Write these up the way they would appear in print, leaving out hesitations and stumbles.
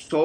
100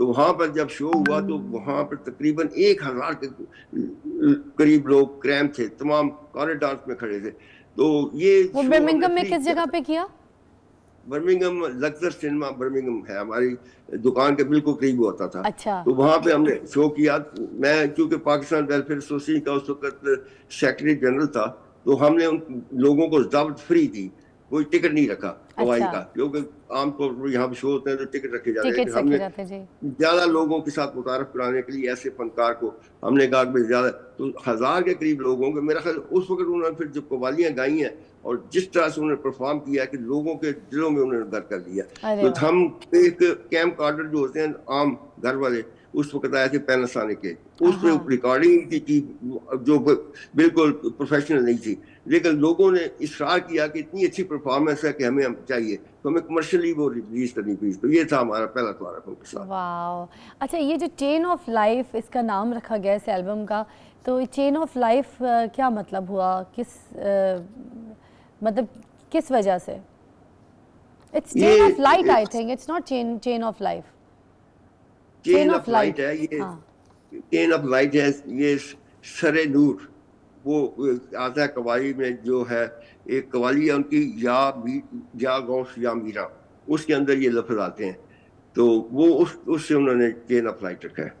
تو وہاں پر جب شو ہوا تو وہاں پر تقریباً 1000 کے قریب لوگ کریمپ تھے, تمام کوریڈورز میں کھڑے تھے. تو یہ وہ شو ہم نے برمنگھم میں فری کس کیا جگہ تھا. پہ کیا؟ برمنگھم لگزر سنیما برمنگھم ہے, ہماری دکان کے بالکل قریب ہوتا تھا. اچھا تو وہاں پہ ہم نے شو کیا. میں کیونکہ پاکستان ویلفیئر ایسوسیشن کا اس وقت سیکرٹری جنرل تھا, تو ہم نے ان لوگوں کو ضابط فری دی, کوئی ٹکٹ نہیں رکھا قوائی اچھا کا, کیونکہ عام طور پر یہاں پہ شو ہوتے ہیں تو ٹکٹ رکھے جاتے ہیں. ٹکٹس لیکن ہم رکھے نے جاتے جی. زیادہ لوگوں کے ساتھ متعارف کرانے کے لیے ایسے فنکار کو ہم نے کہا کہ زیادہ, تو 1000 کے قریب لوگوں کے, میرا خیال اس وقت انہوں نے پھر جو قوالیاں گائی ہیں اور جس طرح سے انہوں نے پرفارم کیا کہ لوگوں کے دلوں میں انہوں نے گھر کر لیا. ارے تو واہ. ہم ایک کیمپ کارڈر جو ہوتے ہیں عام گھر والے, اس وقت آئے تھے پیناسونک کے, اس پہ ہاں ریکارڈنگ کی جو بالکل پروفیشنل نہیں تھی, لیکن لوگوں نے اصرار کیا کہ اتنی اچھی پرفارمنس ہے کہ ہمیں چاہیے, تو ہمیں کمرشلی وہ ریلیز کرنی پڑی. تو یہ تھا ہمارا پہلا تعارف ان کے ساتھ. واو. اچھا یہ جو چین آف لائف اس کا نام رکھا گیا اس البم کا, تو چین آف لائف کیا مطلب ہوا, کس مطلب کس وجہ سے؟ It's chain of light I think, it's not chain of life. Chain of light ہے یہ, چین آف لائٹ ہے یہ سر نور. وہ آتا ہے قوالی میں, جو ہے ایک قوالی ہے ان کی, یا غوث یا میرا, اس کے اندر یہ لفظ آتے ہیں, تو وہ اس سے انہوں نے چین آف لائٹ رکھا ہے.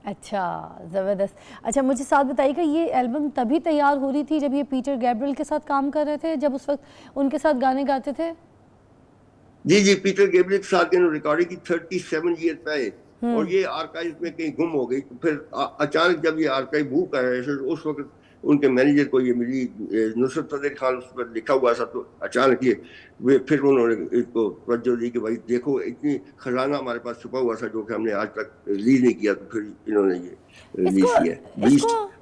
اچھا زبردست. اچھا مجھے ساتھ بتائیے کہ یہ البم تبھی تیار ہو رہی تھی جب یہ پیٹر گیبریل کے ساتھ کام کر رہے تھے, جب اس وقت ان کے ساتھ گانے گاتے تھے؟ جی پیٹر گیبریل کے ساتھ انہوں نے ریکارڈنگ کی 37 ایئر پہلے, اور یہ آرکائیو میں کہیں گم ہو گئی. پھر اچانک جب یہ آرکائیو موو کر رہے تھے, اس وقت ان کے مینیجر کو یہ ملی, نصرت فتح خان اس پر لکھا ہوا تھا, تو اچانک یہ پھر انہوں نے اس کو توجہ دی کہ بھائی دیکھو اتنی خزانہ ہمارے پاس چھپا ہوا تھا جو کہ ہم نے آج تک ریلیز نہیں کیا. تو پھر انہوں نے یہ ریلیز کیا,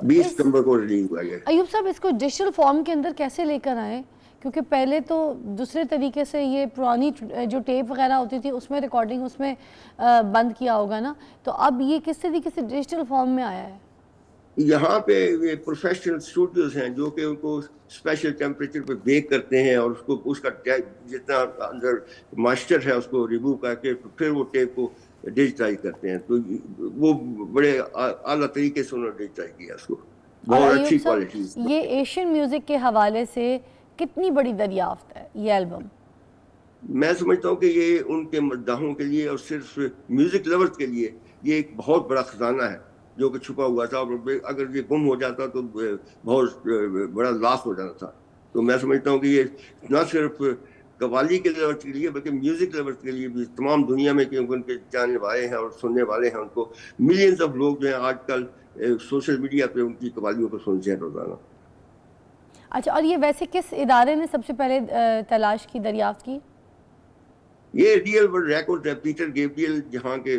20 ستمبر کو ریلیز ہوا. ایوب صاحب اس کو ڈیجیٹل فارم کے اندر کیسے لے کر آئے؟ کیونکہ پہلے تو دوسرے طریقے سے یہ پرانی جو ٹیپ وغیرہ ہوتی تھی اس میں ریکارڈنگ اس میں بند کیا ہوگا نا, تو اب یہ کس طریقے سے ڈیجیٹل فارم میں آیا ہے؟ یہاں پہ یہ پروفیشنل اسٹوڈیوز ہیں جو کہ ان کو اسپیشل ٹیمپریچر پہ بیک کرتے ہیں, اور اس کا جتنا اندر ماسٹر ہے اس کو ریموو کر کے پھر وہ ٹیپ کو ڈیجیٹائز کرتے ہیں. تو وہ بڑے اعلیٰ طریقے سے انہوں نے ڈیجیٹائز کیا اس کو, بہت اچھی کوالٹی. یہ ایشین میوزک کے حوالے سے کتنی بڑی دریافت ہے یہ البم؟ میں سمجھتا ہوں کہ یہ ان کے مداحوں کے لیے اور صرف میوزک لورز کے لیے یہ ایک بہت بڑا خزانہ ہے جو کہ چھپا ہوا تھا, اور اگر یہ گم ہو جاتا تو بہت بڑا لاس ہو جانا تھا. تو میں سمجھتا ہوں کہ یہ نہ صرف قوالی کے لورز کے لیے بلکہ میوزک لورز کے لیے بھی, تمام دنیا میں, کیونکہ ان کے جاننے والے ہیں اور سننے والے ہیں, ان کو ملینز آف لوگ جو ہیں آج کل سوشل میڈیا پہ ان کی قوالیوں کو سنتے ہیں روزانہ. اچھا, اور یہ ویسے کس ادارے نے سب سے پہلے تلاش کی, دریافت کی؟ یہ ریئل ورلڈ ریکارڈ ہے. پیٹر گیبریل جہاں کے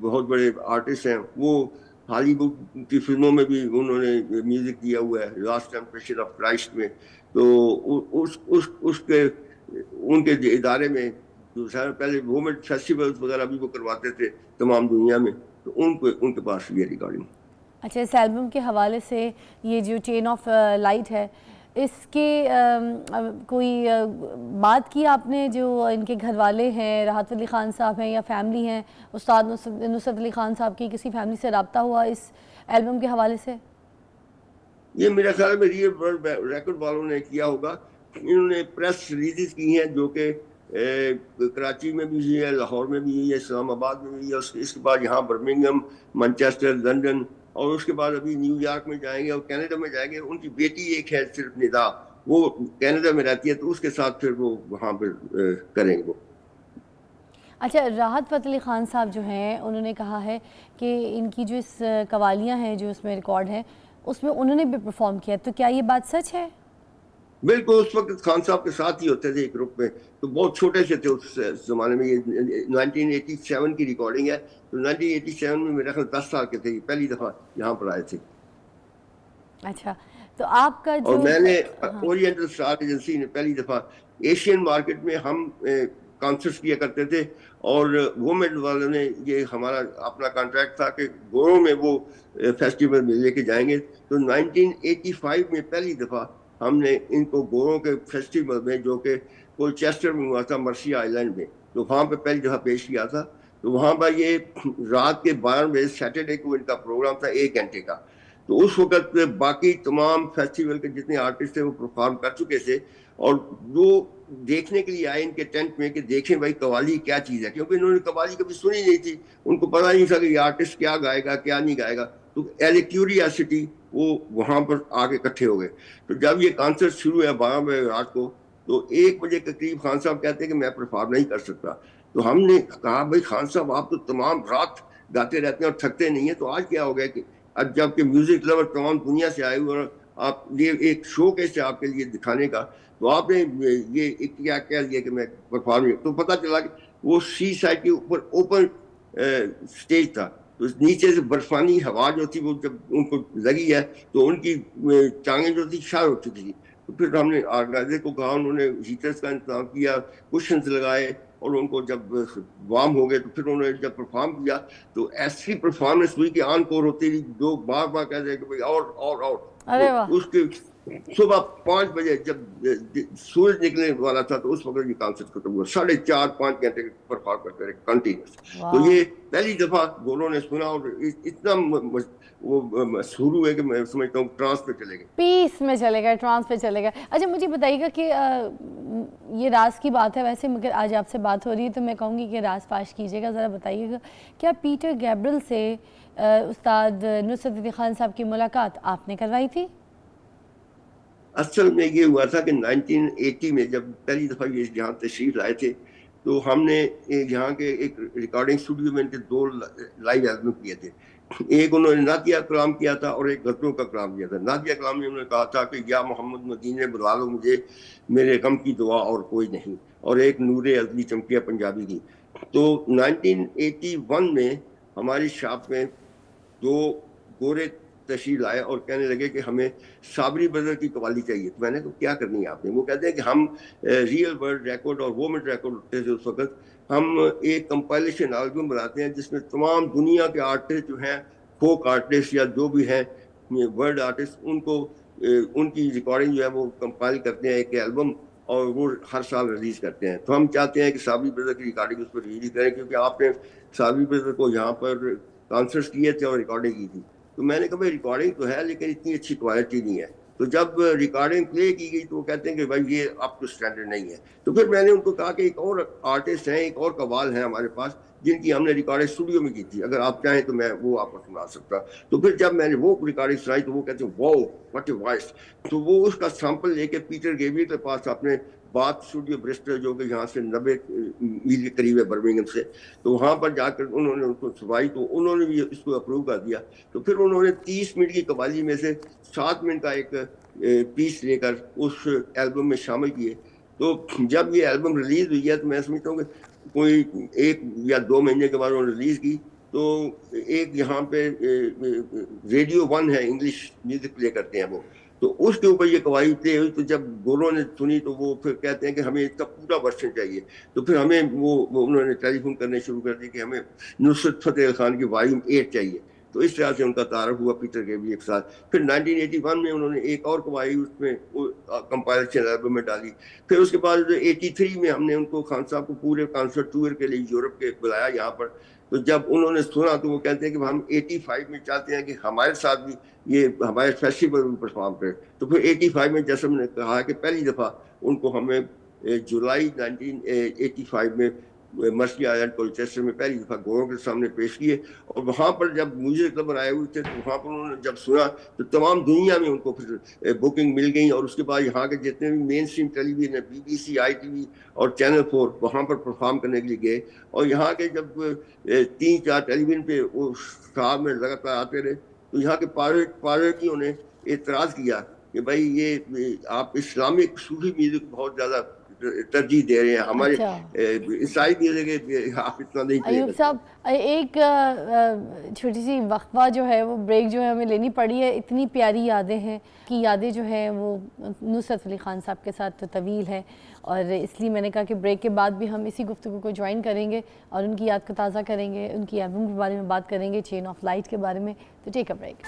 بہت بڑے آرٹسٹ ہیں, وہ ہالی ووڈ کی فلموں میں بھی انہوں نے میوزک دیا ہوا ہے, لاسٹ ٹیمپٹیشن آف کرائسٹ میں. تو اس کے ان کے ادارے میں جو پہلے وومن فیسٹیولز وغیرہ بھی وہ کرواتے تھے تمام دنیا میں, تو ان کے پاس یہ ریکارڈنگ. اچھا, اس البم کے حوالے سے یہ جو چین آف لائٹ ہے, اس کے کوئی بات کی آپ نے, جو ان کے گھر والے ہیں, راحت علی خان صاحب ہیں یا فیملی ہیں, استاد نصرت علی خان صاحب کی کسی فیملی سے رابطہ ہوا اس البم کے حوالے سے؟ یہ میرا خیال میں ریئل ورلڈ ریکارڈ والوں نے کیا ہوگا. انہوں نے پریس ریلیز کی ہیں جو کہ کراچی میں بھی ہوئی ہے, لاہور میں بھی ہوئی ہے, اسلام آباد میں بھی ہوئی ہے, اس کے بعد یہاں برمنگھم, مانچسٹر, لندن, اور اس کے بعد ابھی نیو یارک میں جائیں گے اور کینیڈا میں جائیں گے. ان کی بیٹی ایک ہے صرف ندا, وہ کینیڈا میں رہتی ہے, تو اس کے ساتھ پھر وہ وہاں پہ کریں گے وہ. اچھا, راحت فتح علی خان صاحب جو ہیں انہوں نے کہا ہے کہ ان کی جو اس قوالیاں ہیں جو اس میں ریکارڈ ہیں اس میں انہوں نے بھی پرفارم کیا, تو کیا یہ بات سچ ہے؟ بالکل, اس وقت خان صاحب کے ساتھ ہی ہوتے تھے ایک گروپ میں, تو بہت چھوٹے سے تھے اس زمانے میں. یہ 1987 کی ریکارڈنگ ہے, تو 1987 میں میرا خیال 10 سال کے تھے, پہلی دفعہ یہاں پر آئے تھے. اچھا, تو آپ کا جو, اور میں نے اورینٹل اسٹار ایجنسی نے پہلی دفعہ ایشین مارکیٹ میں ہم کانسرٹس کیا کرتے تھے, اور گورنمنٹ والوں نے یہ ہمارا اپنا کانٹریکٹ تھا کہ گوروں میں وہ فیسٹیول میں لے کے جائیں گے. تو 1985 میں پہلی دفعہ ہم نے ان کو گوروں کے فیسٹیول میں, جو کہ کولچیسٹر میں ہوا تھا, مرسی آئی لینڈ میں, تو وہاں پہ پہلی دفعہ پیش کیا تھا. تو وہاں پر یہ رات کے 12 بجے سیٹرڈے کو ان کا پروگرام تھا 1 گھنٹے کا. تو اس وقت باقی تمام فیسٹیول کے جتنے آرٹسٹ تھے وہ پرفارم کر چکے تھے, اور وہ دیکھنے کے لیے آئے ان کے ٹینٹ میں کہ دیکھیں بھائی قوالی کیا چیز ہے, کیونکہ انہوں نے قوالی کبھی سنی نہیں تھی, ان کو پتہ نہیں تھا کہ یہ آرٹسٹ کیا گائے گا کیا نہیں گائے گا. تو ایل کیوریاسٹی وہ وہاں پر آ کے اکٹھے ہو گئے. تو جب یہ کانسرٹ شروع ہے 12 بجے رات کو, تو 1 بجے کے قریب خان صاحب کہتے ہیں کہ میں پرفارم نہیں کر سکتا. تو ہم نے کہا بھائی خان صاحب آپ تو تمام رات گاتے رہتے ہیں اور تھکتے نہیں ہیں, تو آج کیا ہو گیا کہ اب جب کہ میوزک لور تمام دنیا سے آئے ہوئے اور آپ یہ ایک شو کیسے آپ کے لیے دکھانے کا, تو آپ نے یہ کیا کہہ لیا کہ میں پرفارم. تو پتہ چلا کہ وہ سی سائڈ کے اوپر اوپن اسٹیج تھا, تو نیچے سے برفانی ہوا جو تھی وہ جب ان کو لگی ہے تو ان کی ٹانگیں جو تھی شار ہو چکی تھی. تو پھر ہم نے آرگنائزر کو کہا, انہوں نے ہیٹرز کا انتظام کیا, کشنز لگائے, اور ان کو جب وارم ہو گئے تو پھر انہوں نے جب پرفارم کیا تو ایسی پرفارمنس ہوئی کہ آن کور ہوتی رہی, جو بار بار کہہ رہے کہ بھائی اور اس کے صبح 5 بجے جب سورج نکلنے والا تھا تو اس وقت یہ کانسرٹ ختم ہوا. 4.5-5 گھنٹے پرفارم کرتے رہے کنٹینیوس. تو یہ پہلی دفعہ گولوں نے سنا اور اتنا وہ مشہور ہوئے کہ میں سمجھتا ہوں ٹرانس پہ چلے گئے, پیس میں چلے گئے, ٹرانس پہ چلے گئے. اچھا مجھے بتائیے گا کہ یہ راز کی بات ہے ویسے, مگر آج آپ سے بات ہو رہی ہے تو میں کہوں گی کہ راز فاش کیجیے گا, ذرا بتائیے گا کیا پیٹر گیبرل سے استاد نصرت فتح خان صاحب کی ملاقات آپ نے کروائی تھی؟ اصل میں یہ ہوا تھا کہ 1980 میں جب پہلی دفعہ یہ یہاں تشریف لائے تھے تو ہم نے یہاں کے ایک ریکارڈنگ اسٹوڈیو میں ان کے 2 لائیو البم کیے تھے. ایک انہوں نے نعتیہ کلام کیا تھا اور ایک غزلوں کا کلام کیا تھا. نعتیہ کلام میں انہوں نے کہا تھا کہ یا محمد مدینے بلا لو مجھے, میرے غم کی دعا اور کوئی نہیں, اور ایک نور ازلی چمکیا پنجابی کی. تو 1981 میں ہماری شاپ میں 2 گورے تشریف لائے اور کہنے لگے کہ ہمیں صابری برادر کی قوالی چاہیے. تو میں نے کہا کیا کرنی ہے آپ نے؟ وہ کہتے ہیں کہ ہم ریئل ورلڈ ریکارڈ اور وومنٹ ریکارڈ ہوتے تھے اس وقت, ہم ایک کمپائلیشن البم بناتے ہیں جس میں تمام دنیا کے آرٹسٹ جو ہیں, فوک آرٹسٹ یا جو بھی ہیں ورلڈ آرٹسٹ, ان کو ان کی ریکارڈنگ جو ہے وہ کمپائل کرتے ہیں ایک البم, اور وہ ہر سال ریلیز کرتے ہیں. تو ہم چاہتے ہیں کہ صابری برادر کی ریکارڈنگ اس پر ریلیز کریں, کیونکہ آپ نے صابری برادر کو یہاں پر کانسرٹس کیے تھے اور ریکارڈنگ کی تھی. تو میں نے کہا بھائی ریکارڈنگ تو ہے لیکن اتنی اچھی کوالٹی نہیں ہے. تو جب ریکارڈنگ پلے کی گئی تو وہ کہتے ہیں کہ بھائی یہ اپ ٹو اسٹینڈرڈ نہیں ہے. تو پھر میں نے ان کو کہا کہ ایک اور آرٹسٹ ہیں, ایک اور قوال ہیں ہمارے پاس جن کی ہم نے ریکارڈنگ اسٹوڈیو میں کی تھی, اگر آپ چاہیں تو میں وہ آپ کو سنا سکتا. تو پھر جب میں نے وہ ریکارڈنگ سنائی تو وہ کہتے ہیں واو واٹ اے وائس. تو وہ اس کا سیمپل لے کے پیٹر گیبریل کے پاس اپنے بات اسٹوڈیو برسٹل جو کہ یہاں سے 90 میل کے قریب ہے برمنگھم سے, تو وہاں پر جا کر انہوں نے ان کو سنوائی تو انہوں نے بھی اس کو اپروو کر دیا. تو پھر انہوں نے 30 منٹ کی قوالی میں سے 7 منٹ کا ایک پیس لے کر اس البم میں شامل کیے. تو جب یہ البم ریلیز ہوئی ہے تو میں سمجھتا ہوں کہ کوئی 1 یا 2 مہینے کے بعد انہوں نے ریلیز کی. تو ایک یہاں پہ ریڈیو 1 ہے, انگلش میوزک پلے کرتے ہیں وہ, تو اس کے اوپر یہ قوالی پلے ہوئی. تو جب گولوں نے سنی تو وہ پھر کہتے ہیں کہ ہمیں اس کا پورا ورژن چاہیے. تو پھر ہمیں وہ انہوں نے ٹیلی فون کرنے شروع کر دی کہ ہمیں نصرت فتح خان کی والیوم 8 چاہیے. تو اس طرح سے ان کا تعارف ہوا پیٹر گیبریل کے ساتھ. پھر 1981 میں انہوں نے ایک اور قوالی اس میں کمپائلیشن البم میں ڈالی. پھر اس کے بعد 83 میں ہم نے ان کو خان صاحب کو پورے کانسرٹ ٹور کے لیے یورپ کے بلایا یہاں پر. تو جب انہوں نے سنا تو وہ کہتے ہیں کہ ہم 85 میں چاہتے ہیں کہ ہمارے ساتھ بھی یہ ہمارے فیسٹیول میں پرفارم کرے. تو پھر 85 میں جیسے میں نے کہا کہ پہلی دفعہ ان کو ہمیں جولائی 1985 میں مرسی آئلینڈ کولچسٹر میں پہلی دفعہ گوروں کے سامنے پیش کیے. اور وہاں پر جب میوزک کلب آئے ہوئے تھے تو وہاں پر انہوں نے جب سنا تو تمام دنیا میں ان کو پھر بکنگ مل گئی. اور اس کے بعد یہاں کے جتنے بھی مین اسٹریم ٹیلی ویژن ہے, BBC, ITV اور چینل 4, وہاں پر پرفارم کرنے کے لیے گئے. اور یہاں کے جب 3-4 ٹیلی ویژن پہ وہ صاحب میں لگاتار آتے رہے تو یہاں کے پارٹیوں نے اعتراض کیا کہ بھائی یہ آپ اسلامک صوفی میوزک بہت زیادہ ترجیح دے رہے ہیں, ہمارے عیسائی میوزک آپ اتنا نہیں. ایوب صاحب ایک چھوٹی سی وقفہ جو ہے وہ بریک جو ہے ہمیں لینی پڑی ہے. اتنی پیاری یادیں ہیں کہ یادیں جو ہیں وہ نصرت فتح خان صاحب کے ساتھ طویل ہے, اور اس لیے میں نے کہا کہ بریک کے بعد بھی ہم اسی گفتگو کو جوائن کریں گے اور ان کی یاد کو تازہ کریں گے, ان کی البم کے بارے میں بات کریں گے, چین آف لائٹ کے بارے میں. تو ٹیک اے بریک.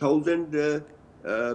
1000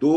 2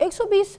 120,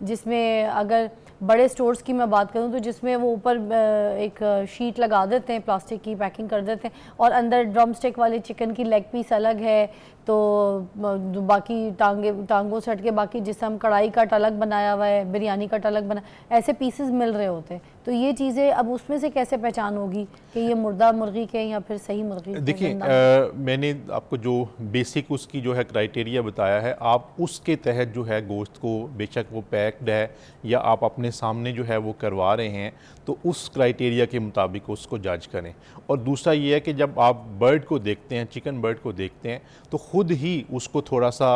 جس میں اگر بڑے سٹورز کی میں بات کروں تو جس میں وہ اوپر ایک شیٹ لگا دیتے ہیں، پلاسٹک کی پیکنگ کر دیتے ہیں، اور اندر ڈرم سٹک والے چکن کی لیگ پیس الگ ہے، تو باقی ٹانگوں سے ہٹ کے باقی جسم، کڑھائی کٹ الگ بنایا ہوا ہے، بریانی کٹ الگ بنا، ایسے پیسز مل رہے ہوتے ہیں. تو یہ چیزیں اب اس میں سے کیسے پہچان ہوگی کہ یہ مردہ مرغی کے یا پھر صحیح مرغی کے؟ دیکھیں میں نے آپ کو جو بیسک اس کی جو ہے کرائٹیریا بتایا ہے، آپ اس کے تحت جو ہے گوشت کو، بے شک وہ پیکڈ ہے یا آپ اپنے سامنے جو ہے وہ کروا رہے ہیں، تو اس کرائٹیریا کے مطابق اس کو جج کریں. اور دوسرا یہ ہے کہ جب آپ برڈ کو دیکھتے ہیں، چکن برڈ کو دیکھتے ہیں، تو خود ہی اس کو تھوڑا سا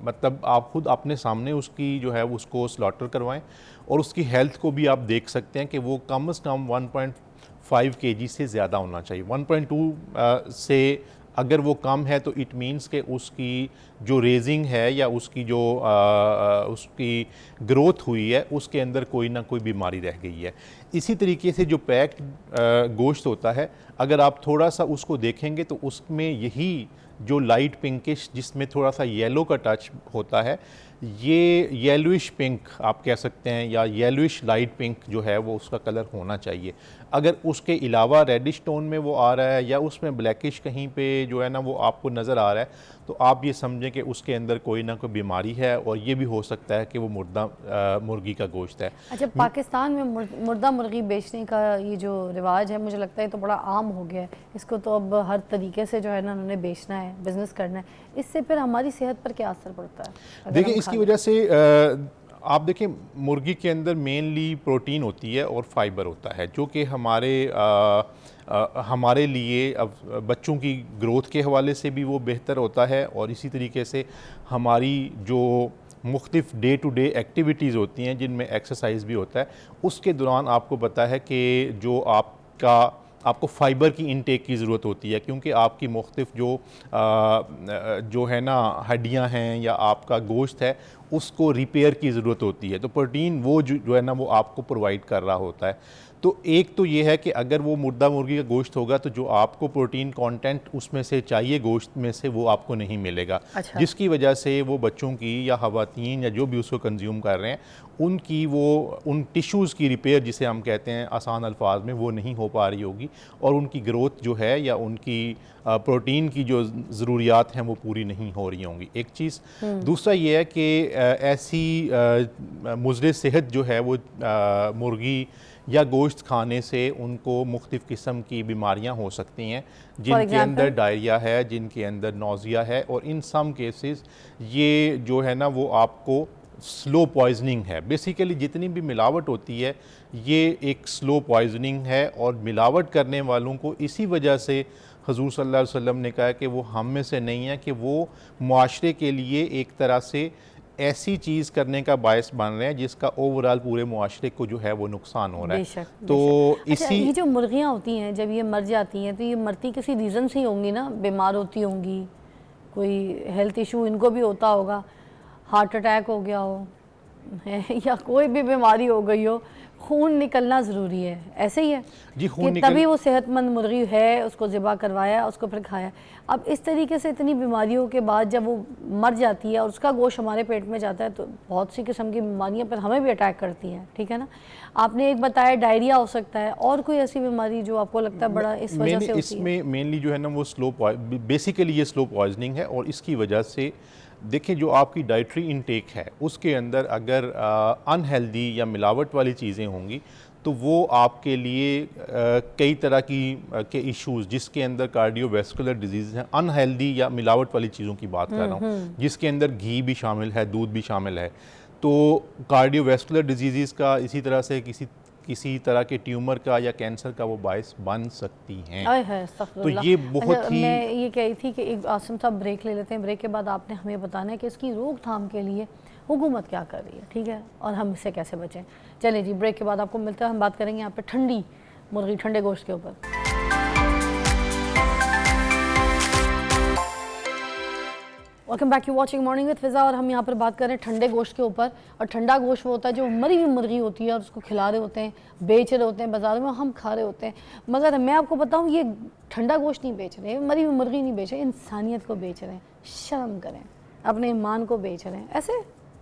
مطلب آپ خود اپنے سامنے اس کی جو ہے اس کو سلاٹر کروائیں، اور اس کی ہیلتھ کو بھی آپ دیکھ سکتے ہیں کہ وہ کم از کم 1.5 kg سے زیادہ ہونا چاہیے. 1.2 سے اگر وہ کم ہے تو اٹ مینس کہ اس کی جو ریزنگ ہے یا اس کی جو اس کی گروتھ ہوئی ہے اس کے اندر کوئی نہ کوئی بیماری رہ گئی ہے. اسی طریقے سے جو پیکڈ گوشت ہوتا ہے، اگر آپ تھوڑا سا اس کو دیکھیں گے تو اس میں یہی جو لائٹ پنکش جس میں تھوڑا سا یلو کا ٹچ ہوتا ہے، یہ یلوش پنک آپ کہہ سکتے ہیں، یا یلوش لائٹ پنک جو ہے وہ اس کا کلر ہونا چاہیے. اگر اس کے علاوہ ریڈش ٹون میں وہ آ رہا ہے یا اس میں بلیکش کہیں پہ جو ہے نا وہ آپ کو نظر آ رہا ہے، تو آپ یہ سمجھیں کہ اس کے اندر کوئی نہ کوئی بیماری ہے، اور یہ بھی ہو سکتا ہے کہ وہ مردہ مرغی کا گوشت ہے. اچھا، پاکستان میں مردہ مرغی بیچنے کا یہ جو رواج ہے، مجھے لگتا ہے تو بڑا عام ہو گیا ہے. اس کو تو اب ہر طریقے سے جو ہے نا انہوں نے بیچنا ہے، بزنس کرنا ہے. اس سے پھر ہماری صحت پر کیا اثر پڑتا ہے؟ دیکھیں اس کی وجہ سے آپ دیکھیں مرغی کے اندر مینلی پروٹین ہوتی ہے اور فائبر ہوتا ہے، جو کہ ہمارے لیے بچوں کی گروتھ کے حوالے سے بھی وہ بہتر ہوتا ہے، اور اسی طریقے سے ہماری جو مختلف ڈے ٹو ڈے ایکٹیویٹیز ہوتی ہیں جن میں ایکسرسائز بھی ہوتا ہے، اس کے دوران آپ کو پتہ ہے کہ جو آپ کو فائبر کی انٹیک کی ضرورت ہوتی ہے، کیونکہ آپ کی مختلف جو ہے نا ہڈیاں ہیں یا آپ کا گوشت ہے اس کو ریپیئر کی ضرورت ہوتی ہے. تو پروٹین وہ جو ہے نا وہ آپ کو پرووائڈ کر رہا ہوتا ہے. تو ایک تو یہ ہے کہ اگر وہ مردہ مرغی کا gوشت ہوگا تو جو آپ کو پروٹین کانٹینٹ اس میں سے چاہیے گوشت میں سے وہ آپ کو نہیں ملے گا، جس کی وجہ سے وہ بچوں کی یا خواتین یا جو بھی اس کو کنزیوم کر رہے ہیں ان ٹیشوز کی ریپیئر جسے ہم کہتے ہیں آسان الفاظ میں، وہ نہیں ہو پا رہی ہوگی، اور ان کی گروتھ جو ہے یا ان کی پروٹین کی جو ضروریات ہیں وہ پوری نہیں ہو رہی ہوں گی. ایک چیز. دوسرا یہ ہے کہ ایسی مضر صحت جو ہے وہ مرغی یا گوشت کھانے سے ان کو مختلف قسم کی بیماریاں ہو سکتی ہیں، جن کے اندر ڈائریا ہے، جن کے اندر نوزیا ہے، اور ان سم کیسز یہ جو ہے نا وہ آپ کو سلو پوائزننگ ہے. بیسیکلی جتنی بھی ملاوٹ ہوتی ہے یہ ایک سلو پوائزننگ ہے، اور ملاوٹ کرنے والوں کو اسی وجہ سے حضور صلی اللہ علیہ وسلم نے کہا کہ وہ ہم میں سے نہیں ہے، کہ وہ معاشرے کے لیے ایک طرح سے ایسی چیز کرنے کا باعث بن رہے ہیں جس کا اوورال پورے معاشرے کو جو ہے وہ نقصان ہو رہا ہے. تو یہ جو مرغیاں ہوتی ہیں جب یہ مر جاتی ہیں تو یہ مرتی کسی ریزن سے ہی ہوں گی نا، بیمار ہوتی ہوں گی، کوئی ہیلتھ ایشو ان کو بھی ہوتا ہوگا، ہارٹ اٹیک ہو گیا ہو یا کوئی بھی بیماری ہو گئی ہو، خون نکلنا ضروری ہے. ایسے ہی ہے جی، کہ تبھی وہ صحت مند مرغی ہے، اس کو ذبح کروایا، اس کو پھر کھایا. اب اس طریقے سے اتنی بیماریوں کے بعد جب وہ مر جاتی ہے اور اس کا گوشت ہمارے پیٹ میں جاتا ہے تو بہت سی قسم کی بیماریاں پھر ہمیں بھی اٹیک کرتی ہیں. ٹھیک ہے نا. آپ نے ایک بتایا ڈائریا ہو سکتا ہے، اور کوئی ایسی بیماری جو آپ کو لگتا ہے بڑا اس وجہ سے ہوتی ہے؟ اس میں مینلی جو ہے نا وہ بیسیکلی یہ سلو پوائزننگ ہے، اور اس کی وجہ سے دیکھیں جو آپ کی ڈائٹری انٹیک ہے اس کے اندر اگر انہیلدی یا ملاوٹ والی چیزیں ہوں گی تو وہ آپ کے لیے کئی طرح کے ایشوز، جس کے اندر کارڈیو ویسکولر ڈیزیز ہیں، انہیلدی یا ملاوٹ والی چیزوں کی بات کر رہا ہوں، جس کے اندر گھی بھی شامل ہے، دودھ بھی شامل ہے، تو کارڈیو ویسکولر ڈیزیزز کا، اسی طرح سے کسی طرح کے ٹیومر کا یا کینسر کا وہ باعث بن سکتی ہیں. تو یہ بہت ہی میں یہ کہہ رہی تھی کہ ایک عاصم صاحب بریک لے لیتے ہیں. بریک کے بعد آپ نے ہمیں بتانا ہے کہ اس کی روک تھام کے لیے حکومت کیا کر رہی ہے، ٹھیک ہے، اور ہم اس سے کیسے بچیں. چلیں جی، بریک کے بعد آپ کو ملتا ہے. ہم بات کریں گے یہاں پہ ٹھنڈی مرغی، ٹھنڈے گوشت کے اوپر. Welcome back, you watching morning with فضا، اور ہم یہاں پر بات کر رہے ہیں ٹھنڈے گوشت کے اوپر. اور ٹھنڈا گوشت وہ ہوتا ہے جو مری ہوئی مرغی ہوتی ہے اور اس کو کھلا رہے ہوتے ہیں، بیچ رہے ہوتے ہیں بازاروں میں، ہم کھا رہے ہوتے ہیں. مگر میں آپ کو بتاؤں یہ ٹھنڈا گوشت نہیں بیچ رہے، مری ہوئی مرغی نہیں بیچ رہے، انسانیت کو بیچ رہے ہیں. شرم کریں، اپنے ایمان کو بیچ رہے ہیں.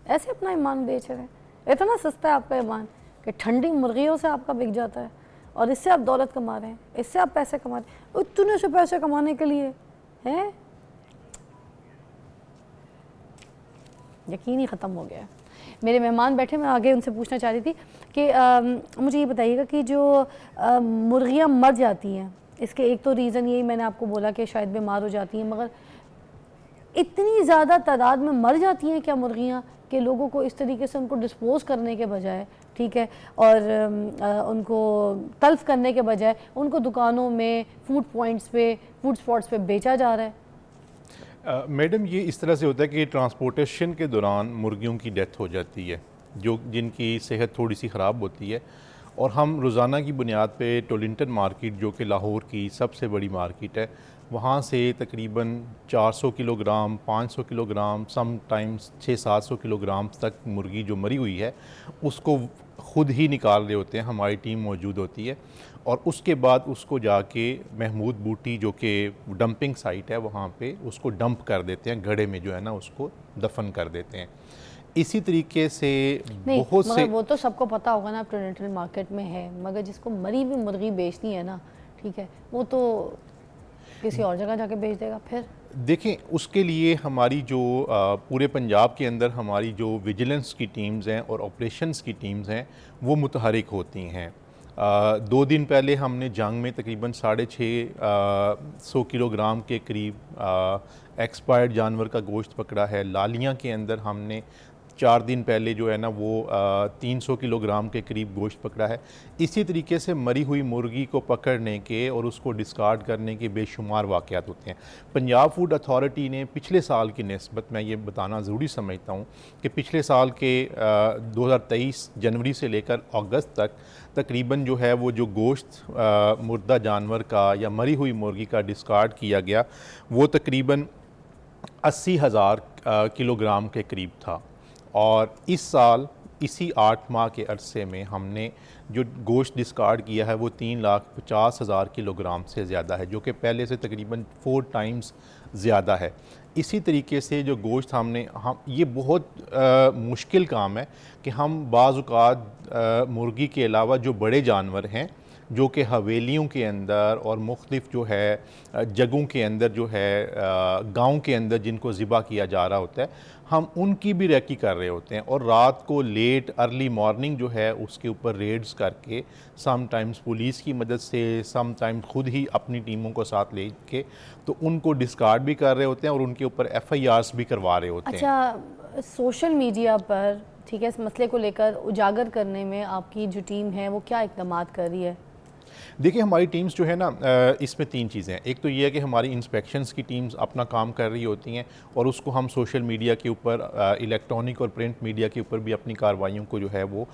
ایسے اپنا ایمان بیچ رہے ہیں. اتنا سستا ہے آپ کا ایمان کہ ٹھنڈی مرغیوں سے آپ کا بک جاتا ہے اور اس سے آپ دولت کما رہے ہیں, اس سے آپ پیسے کما رہے ہیں. اتنے سے پیسے کمانے کے لیے ہیں, یقین ہی ختم ہو گیا ہے. میرے مہمان بیٹھے, میں آگے ان سے پوچھنا چاہ رہی تھی کہ مجھے یہ بتائیے گا کہ جو مرغیاں مر جاتی ہیں, اس کے ایک تو ریزن یہی میں نے آپ کو بولا کہ شاید بیمار ہو جاتی ہیں, مگر اتنی زیادہ تعداد میں مر جاتی ہیں کیا مرغیاں کہ لوگوں کو اس طریقے سے ان کو ڈسپوز کرنے کے بجائے, ٹھیک ہے, اور ان کو تلف کرنے کے بجائے ان کو دکانوں میں, فوڈ پوائنٹس پہ, فوڈ سپاٹس پہ بیچا جا رہا ہے؟ میڈم یہ اس طرح سے ہوتا ہے کہ ٹرانسپورٹیشن کے دوران مرغیوں کی ڈیتھ ہو جاتی ہے, جن کی صحت تھوڑی سی خراب ہوتی ہے, اور ہم روزانہ کی بنیاد پہ ٹولنٹن مارکیٹ جو کہ لاہور کی سب سے بڑی مارکیٹ ہے, وہاں سے تقریباً 400 kilo gram, 500 kilo gram, some times 600-700 kilo gram تک مرغی جو مری ہوئی ہے اس کو خود ہی نکال رہے ہوتے ہیں. ہماری ٹیم موجود ہوتی ہے اور اس کے بعد اس کو جا کے محمود بوٹی جو کہ ڈمپنگ سائٹ ہے وہاں پہ اس کو ڈمپ کر دیتے ہیں, گڑھے میں جو ہے نا اس کو دفن کر دیتے ہیں. اسی طریقے سے بہت سے, وہ تو سب کو پتا ہوگا نا, ٹورنٹن مارکیٹ میں ہے, مگر جس کو مری ہوئی مرغی بیچنی ہے نا, ٹھیک ہے, وہ تو کسی اور جگہ جا کے بیچ دے گا. پھر دیکھیں اس کے لیے ہماری جو پورے پنجاب کے اندر ہماری جو ویجیلنس کی ٹیمز ہیں اور آپریشنز کی ٹیمز ہیں وہ متحرک ہوتی ہیں. 2 دن پہلے ہم نے جنگ میں تقریباً 650 کلو گرام کے قریب ایکسپائرڈ جانور کا گوشت پکڑا ہے. لالیاں کے اندر ہم نے 4 دن پہلے جو ہے نا وہ 300 کلو گرام کے قریب گوشت پکڑا ہے. اسی طریقے سے مری ہوئی مرغی کو پکڑنے کے اور اس کو ڈسکارڈ کرنے کے بے شمار واقعات ہوتے ہیں. پنجاب فوڈ اتھارٹی نے پچھلے سال کی نسبت, میں یہ بتانا ضروری سمجھتا ہوں کہ پچھلے سال کے 2023 جنوری سے لے کر اگست تک تقریباً جو ہے وہ جو گوشت مردہ جانور کا یا مری ہوئی مرغی کا ڈسکارڈ کیا گیا وہ تقریباً 80,000 کلو گرام کے قریب تھا. اور اس سال اسی 8 ماہ کے عرصے میں ہم نے جو گوشت ڈسکارڈ کیا ہے وہ 3,50,000 کلو گرام سے زیادہ ہے, جو کہ پہلے سے تقریباً 4 ٹائمز زیادہ ہے. اسی طریقے سے جو گوشت یہ بہت مشکل کام ہے کہ ہم بعض اوقات مرغی کے علاوہ جو بڑے جانور ہیں جو کہ حویلیوں کے اندر اور مختلف جو ہے جگہوں کے اندر جو ہے گاؤں کے اندر جن کو ذبح کیا جا رہا ہوتا ہے, ہم ان کی بھی ریکی کر رہے ہوتے ہیں, اور رات کو لیٹ ارلی مارننگ جو ہے اس کے اوپر ریڈز کر کے سم ٹائمز پولیس کی مدد سے, سم ٹائمز خود ہی اپنی ٹیموں کو ساتھ لے کے تو ان کو ڈسکارڈ بھی کر رہے ہوتے ہیں اور ان کے اوپر FIRs بھی کروا رہے ہوتے ہیں. اچھا, سوشل میڈیا پر, ٹھیک ہے, اس مسئلے کو لے کر اجاگر کرنے میں آپ کی جو ٹیم ہے وہ کیا اقدامات کر رہی ہے؟ دیکھیں ہماری ٹیمز جو ہے نا اس میں 3 چیزیں ہیں. ایک تو یہ ہے کہ ہماری انسپیکشنز کی ٹیمز اپنا کام کر رہی ہوتی ہیں اور اس کو ہم سوشل میڈیا کے اوپر, الیکٹرانک اور پرنٹ میڈیا کے اوپر بھی اپنی کارروائیوں کو جو ہے وہ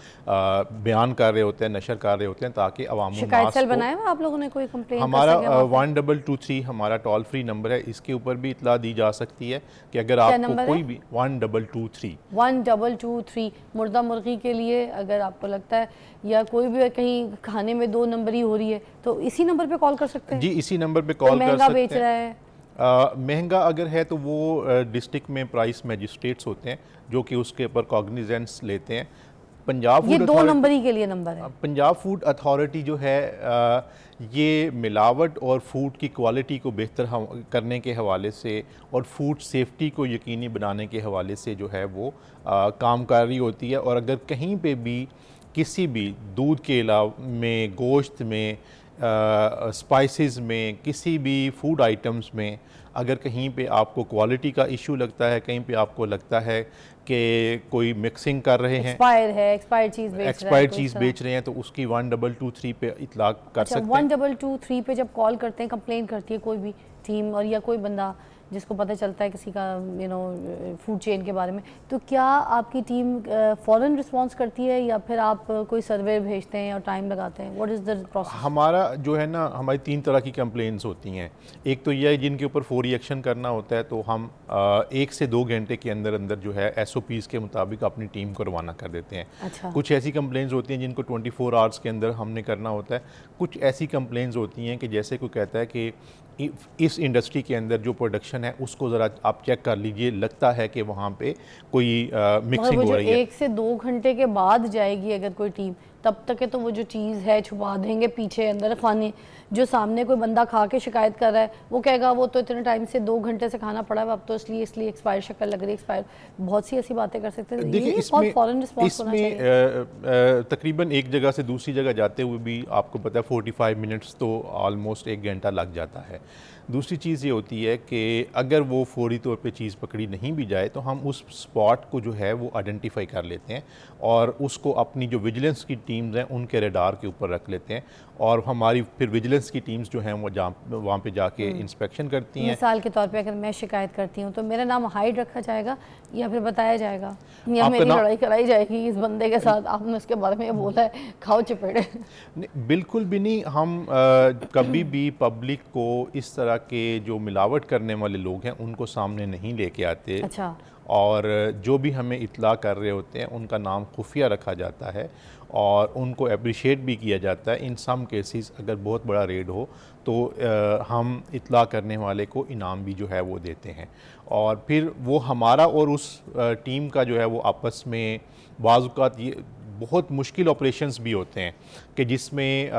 بیان کر رہے ہوتے ہیں, نشر کر رہے ہوتے ہیں تاکہ عوام الناس شکایت سیل بنایا ہوا آپ لوگوں نے, کوئی کمپلین کر ہمارا سکے؟ 1223 ہمارا ٹول فری نمبر ہے, اس کے اوپر بھی اطلاع دی جا سکتی ہے کہ اگر آپ کو کوئی بھی 1223 مردہ مرغی کے لیے اگر آپ کو لگتا ہے یا کوئی بھی کہیں کھانے میں 2 نمبری ہو رہی ہے تو اسی نمبر پہ کال کر سکتے ہیں؟ جی اسی نمبر پہ کال کر سکتے ہیں. مہنگا بیچ رہا ہے, مہنگا اگر ہے تو وہ ڈسٹرکٹ میں پرائس میجسٹریٹس ہوتے ہیں جو کہ اس کے اوپر کوگنیزنس لیتے ہیں. پنجاب یہ فوڈ 2 نمبری کے لیے نمبر ہے. پنجاب فوڈ اتھارٹی جو ہے یہ ملاوٹ اور فوڈ کی کوالٹی کو بہتر کرنے کے حوالے سے اور فوڈ سیفٹی کو یقینی بنانے کے حوالے سے جو ہے وہ کام کر رہی ہوتی ہے. اور اگر کہیں پہ بھی کسی بھی دودھ کے علاوہ میں, گوشت میں, سپائسز میں, کسی بھی فوڈ آئٹمز میں اگر کہیں پہ آپ کو کوالٹی کا ایشو لگتا ہے, کہیں پہ آپ کو لگتا ہے کہ کوئی مکسنگ کر رہے ہیں, ایکسپائر چیز بیچ رہے ہیں, تو اس کی 1223 پہ اطلاع کر سکتے ہیں. 1223 پہ جب کال کرتے ہیں, کمپلین کرتی ہے کوئی بھی ٹیم اور یا کوئی بندہ جس کو پتہ چلتا ہے کسی کا فوڈ چین کے بارے میں, تو کیا آپ کی ٹیم فوراً رسپانس کرتی ہے یا پھر آپ کوئی سروے بھیجتے ہیں اور ٹائم لگاتے ہیں؟ What is the process? ہمارا جو ہے نا, ہماری 3 طرح کی کمپلینس ہوتی ہیں. ایک تو یہ ہے جن کے اوپر فوری ایکشن کرنا ہوتا ہے, تو ہم 1 سے 2 گھنٹے کے اندر اندر جو ہے SOPs کے مطابق اپنی ٹیم کو روانہ کر دیتے ہیں. اچھا. کچھ ایسی کمپلینس ہوتی ہیں جن کو 24 آورس کے اندر ہم نے کرنا ہوتا ہے. کچھ ایسی کمپلینس ہوتی ہیں کہ جیسے کوئی کہتا ہے کہ اس انڈسٹری کے اندر جو پروڈکشن ہے اس کو ذرا آپ چیک کر لیجئے, لگتا ہے کہ وہاں پہ کوئی مکسنگ ہو رہی ہے. 1 سے 2 گھنٹے کے بعد جائے گی اگر کوئی ٹیم, تب تک ہے تو وہ جو چیز ہے چھپا دیں گے پیچھے اندر خانے. جو سامنے کوئی بندہ کھا کے شکایت کر رہا ہے وہ کہے گا وہ تو اتنے ٹائم سے 2 گھنٹے سے کھانا پڑا ہے, اب تو اس لیے ایکسپائر شکل لگ رہی ہے, ایکسپائر. بہت سی ایسی باتیں کر سکتے ہیں. دیکھیں اس میں تقریباً ایک جگہ سے دوسری جگہ جاتے ہوئے بھی آپ کو پتہ ہے 45 منٹس تو آلموسٹ 1 گھنٹہ لگ جاتا ہے. دوسری چیز یہ ہوتی ہے کہ اگر وہ فوری طور پہ چیز پکڑی نہیں بھی جائے تو ہم اس سپاٹ کو جو ہے وہ آئیڈینٹیفائی کر لیتے ہیں اور اس کو اپنی جو ویجیلنس کی ٹیمز ہیں ان کے ریڈار کے اوپر رکھ لیتے ہیں, اور ہماری پھر ویجیلنس کی ٹیمز جو ہیں وہ وہاں پہ جا کے انسپیکشن کرتی ہیں. مثال کے طور پہ اگر میں شکایت کرتی ہوں تو میرا نام ہائیڈ رکھا جائے گا یا پھر بتایا جائے گا یا میری لڑائی کرائی جائے گی اس بندے کے ساتھ, آپ نے اس کے بارے میں یہ بولا ہے کھاؤ چپیڑے؟ بالکل بھی نہیں. ہم کبھی بھی پبلک کو اس طرح کے جو ملاوٹ کرنے والے لوگ ہیں ان کو سامنے نہیں لے کے آتے. اچھا. اور جو بھی ہمیں اطلاع کر رہے ہوتے ہیں ان کا نام خفیہ رکھا جاتا ہے اور ان کو اپریشیٹ بھی کیا جاتا ہے. ان سم کیسز اگر بہت بڑا ریڈ ہو تو ہم اطلاع کرنے والے کو انعام بھی جو ہے وہ دیتے ہیں, اور پھر وہ ہمارا اور اس ٹیم کا جو ہے وہ آپس میں بعض اوقات یہ بہت مشکل آپریشنز بھی ہوتے ہیں کہ جس میں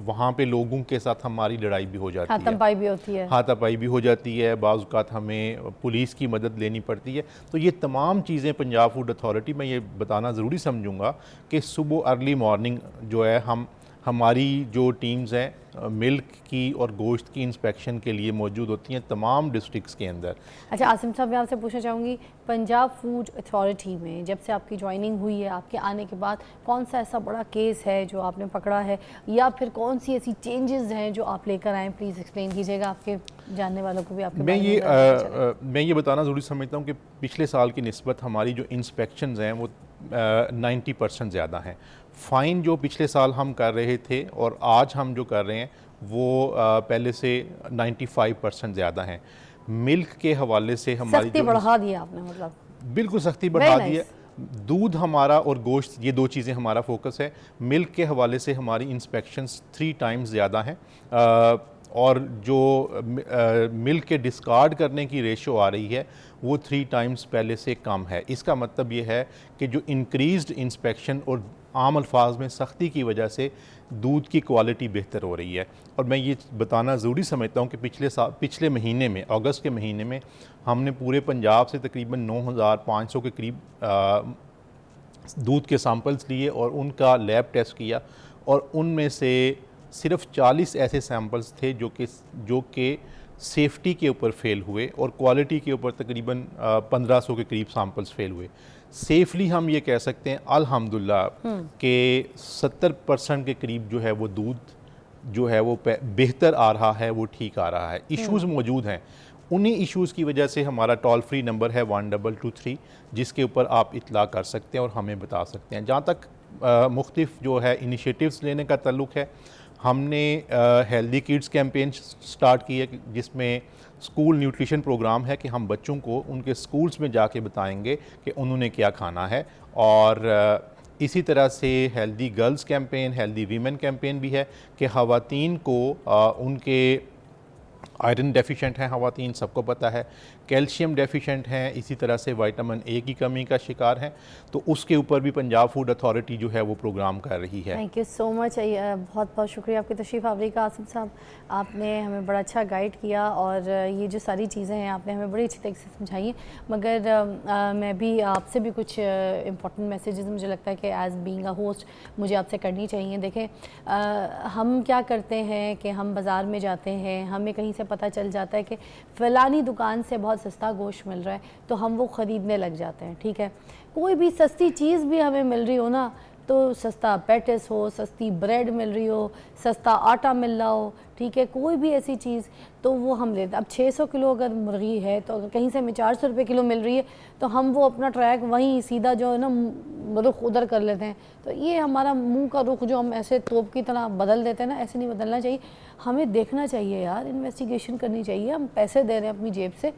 وہاں پہ لوگوں کے ساتھ ہماری لڑائی بھی ہو جاتی ہے, ہاتھا پائی بھی ہوتی ہے, ہاتھا پائی بھی ہو جاتی ہے, بعض اوقات ہمیں پولیس کی مدد لینی پڑتی ہے. تو یہ تمام چیزیں پنجاب فوڈ اتھارٹی میں یہ بتانا ضروری سمجھوں گا کہ صبح ارلی مارننگ جو ہے ہماری جو ٹیمز ہیں ملک کی اور گوشت کی انسپیکشن کے لیے موجود ہوتی ہیں تمام ڈسٹرکٹس کے اندر. اچھا عاصم صاحب, میں آپ سے پوچھنا چاہوں گی پنجاب فوڈ اتھارٹی میں جب سے آپ کی جوائننگ ہوئی ہے, آپ کے آنے کے بعد کون سا ایسا بڑا کیس ہے جو آپ نے پکڑا ہے, یا پھر کون سی ایسی چینجز ہیں جو آپ لے کر آئیں؟ پلیز ایکسپلین کیجیے گا, آپ کے جاننے والوں کو بھی آپ کے بارے میں یہ بتانا ضروری سمجھتا ہوں کہ پچھلے سال کی نسبت ہماری جو انسپیکشنز ہیں وہ 90% زیادہ ہیں. فائن جو پچھلے سال ہم کر رہے تھے اور آج ہم جو کر رہے ہیں وہ پہلے سے 95% زیادہ ہیں. ملک کے حوالے سے ہماری سختی بڑھا دی آپ نے, مطلب بالکل سختی بڑھا دی ہے. دودھ ہمارا اور گوشت یہ 2 چیزیں ہمارا فوکس ہے. ملک کے حوالے سے ہماری انسپیکشنز 3 ٹائمز زیادہ ہیں, اور جو ملک کے ڈسکارڈ کرنے کی ریشو آ رہی ہے وہ 3 ٹائمز پہلے سے کم ہے. اس کا مطلب یہ ہے کہ جو انکریزڈ انسپیکشن اور عام الفاظ میں سختی کی وجہ سے دودھ کی کوالٹی بہتر ہو رہی ہے. اور میں یہ بتانا ضروری سمجھتا ہوں کہ پچھلے مہینے میں اگست کے مہینے میں ہم نے پورے پنجاب سے تقریباً 9500 کے قریب دودھ کے سیمپلز لیے اور ان کا لیب ٹیسٹ کیا, اور ان میں سے صرف 40 ایسے سیمپلز تھے جو کہ سیفٹی کے اوپر فیل ہوئے اور کوالٹی کے اوپر تقریباً 1500 کے قریب سیمپلز فیل ہوئے. سیفلی ہم یہ کہہ سکتے ہیں الحمدللہ کہ 70% کے قریب جو ہے وہ دودھ جو ہے وہ بہتر آ رہا ہے, وہ ٹھیک آ رہا ہے. ایشوز موجود ہیں, انہی ایشوز کی وجہ سے ہمارا ٹول فری نمبر ہے 1223 جس کے اوپر آپ اطلاع کر سکتے ہیں اور ہمیں بتا سکتے ہیں. جہاں تک مختلف جو ہے انیشیٹیوز لینے کا تعلق ہے, ہم نے ہیلدی کڈس کیمپین سٹارٹ کی ہے جس میں اسکول نیوٹریشن پروگرام ہے کہ ہم بچوں کو ان کے اسکولز میں جا کے بتائیں گے کہ انہوں نے کیا کھانا ہے. اور اسی طرح سے healthy girls campaign, healthy women campaign بھی ہے کہ خواتین کو ان کے آئرن ڈیفیشنٹ ہیں, خواتین سب کو پتہ ہے, کیلشیم ڈیفیشنٹ ہیں, اسی طرح سے وائٹامن اے کی کمی کا شکار ہیں. تو اس کے اوپر بھی پنجاب فوڈ اتھارٹی جو ہے وہ پروگرام کر رہی ہے. تھینک یو سو مچ, بہت بہت شکریہ آپ کی تشریف آوری کا عاصم صاحب. آپ نے ہمیں بڑا اچھا گائیڈ کیا اور یہ جو ساری چیزیں ہیں آپ نے ہمیں بڑی اچھی طریقے سے سمجھائی ہیں. مگر میں بھی آپ سے بھی کچھ امپورٹنٹ میسیجز مجھے لگتا ہے کہ ایز بینگ اے ہوسٹ مجھے آپ سے کرنی چاہیے. دیکھیں ہم کیا کرتے ہیں کہ ہم بازار میں جاتے ہیں, ہمیں کہیں سے پتہ چل جاتا ہے کہ فلانی دکان سے بہت سستا گوشت مل رہا ہے تو ہم وہ خریدنے لگ جاتے ہیں. ٹھیک ہے, کوئی بھی سستی چیز بھی ہمیں مل رہی ہو نا, تو سستا پیٹس ہو, سستی بریڈ مل رہی ہو, سستا آٹا مل رہا ہو, ٹھیک ہے, کوئی بھی ایسی چیز تو وہ ہم لیتے ہیں. اب 600 کلو اگر مرغی ہے تو اگر کہیں سے ہمیں 400 روپے کلو مل رہی ہے تو ہم وہ اپنا ٹریک وہیں سیدھا جو ہے نا رخ ادھر کر لیتے ہیں. تو یہ ہمارا منہ کا رخ جو ہم ایسے توپ کی طرح بدل دیتے ہیں نا, ایسے نہیں بدلنا چاہیے. ہمیں دیکھنا چاہیے یار, انویسٹیگیشن کرنی چاہیے. ہم پیسے دے رہے ہیں اپنی جیب سے,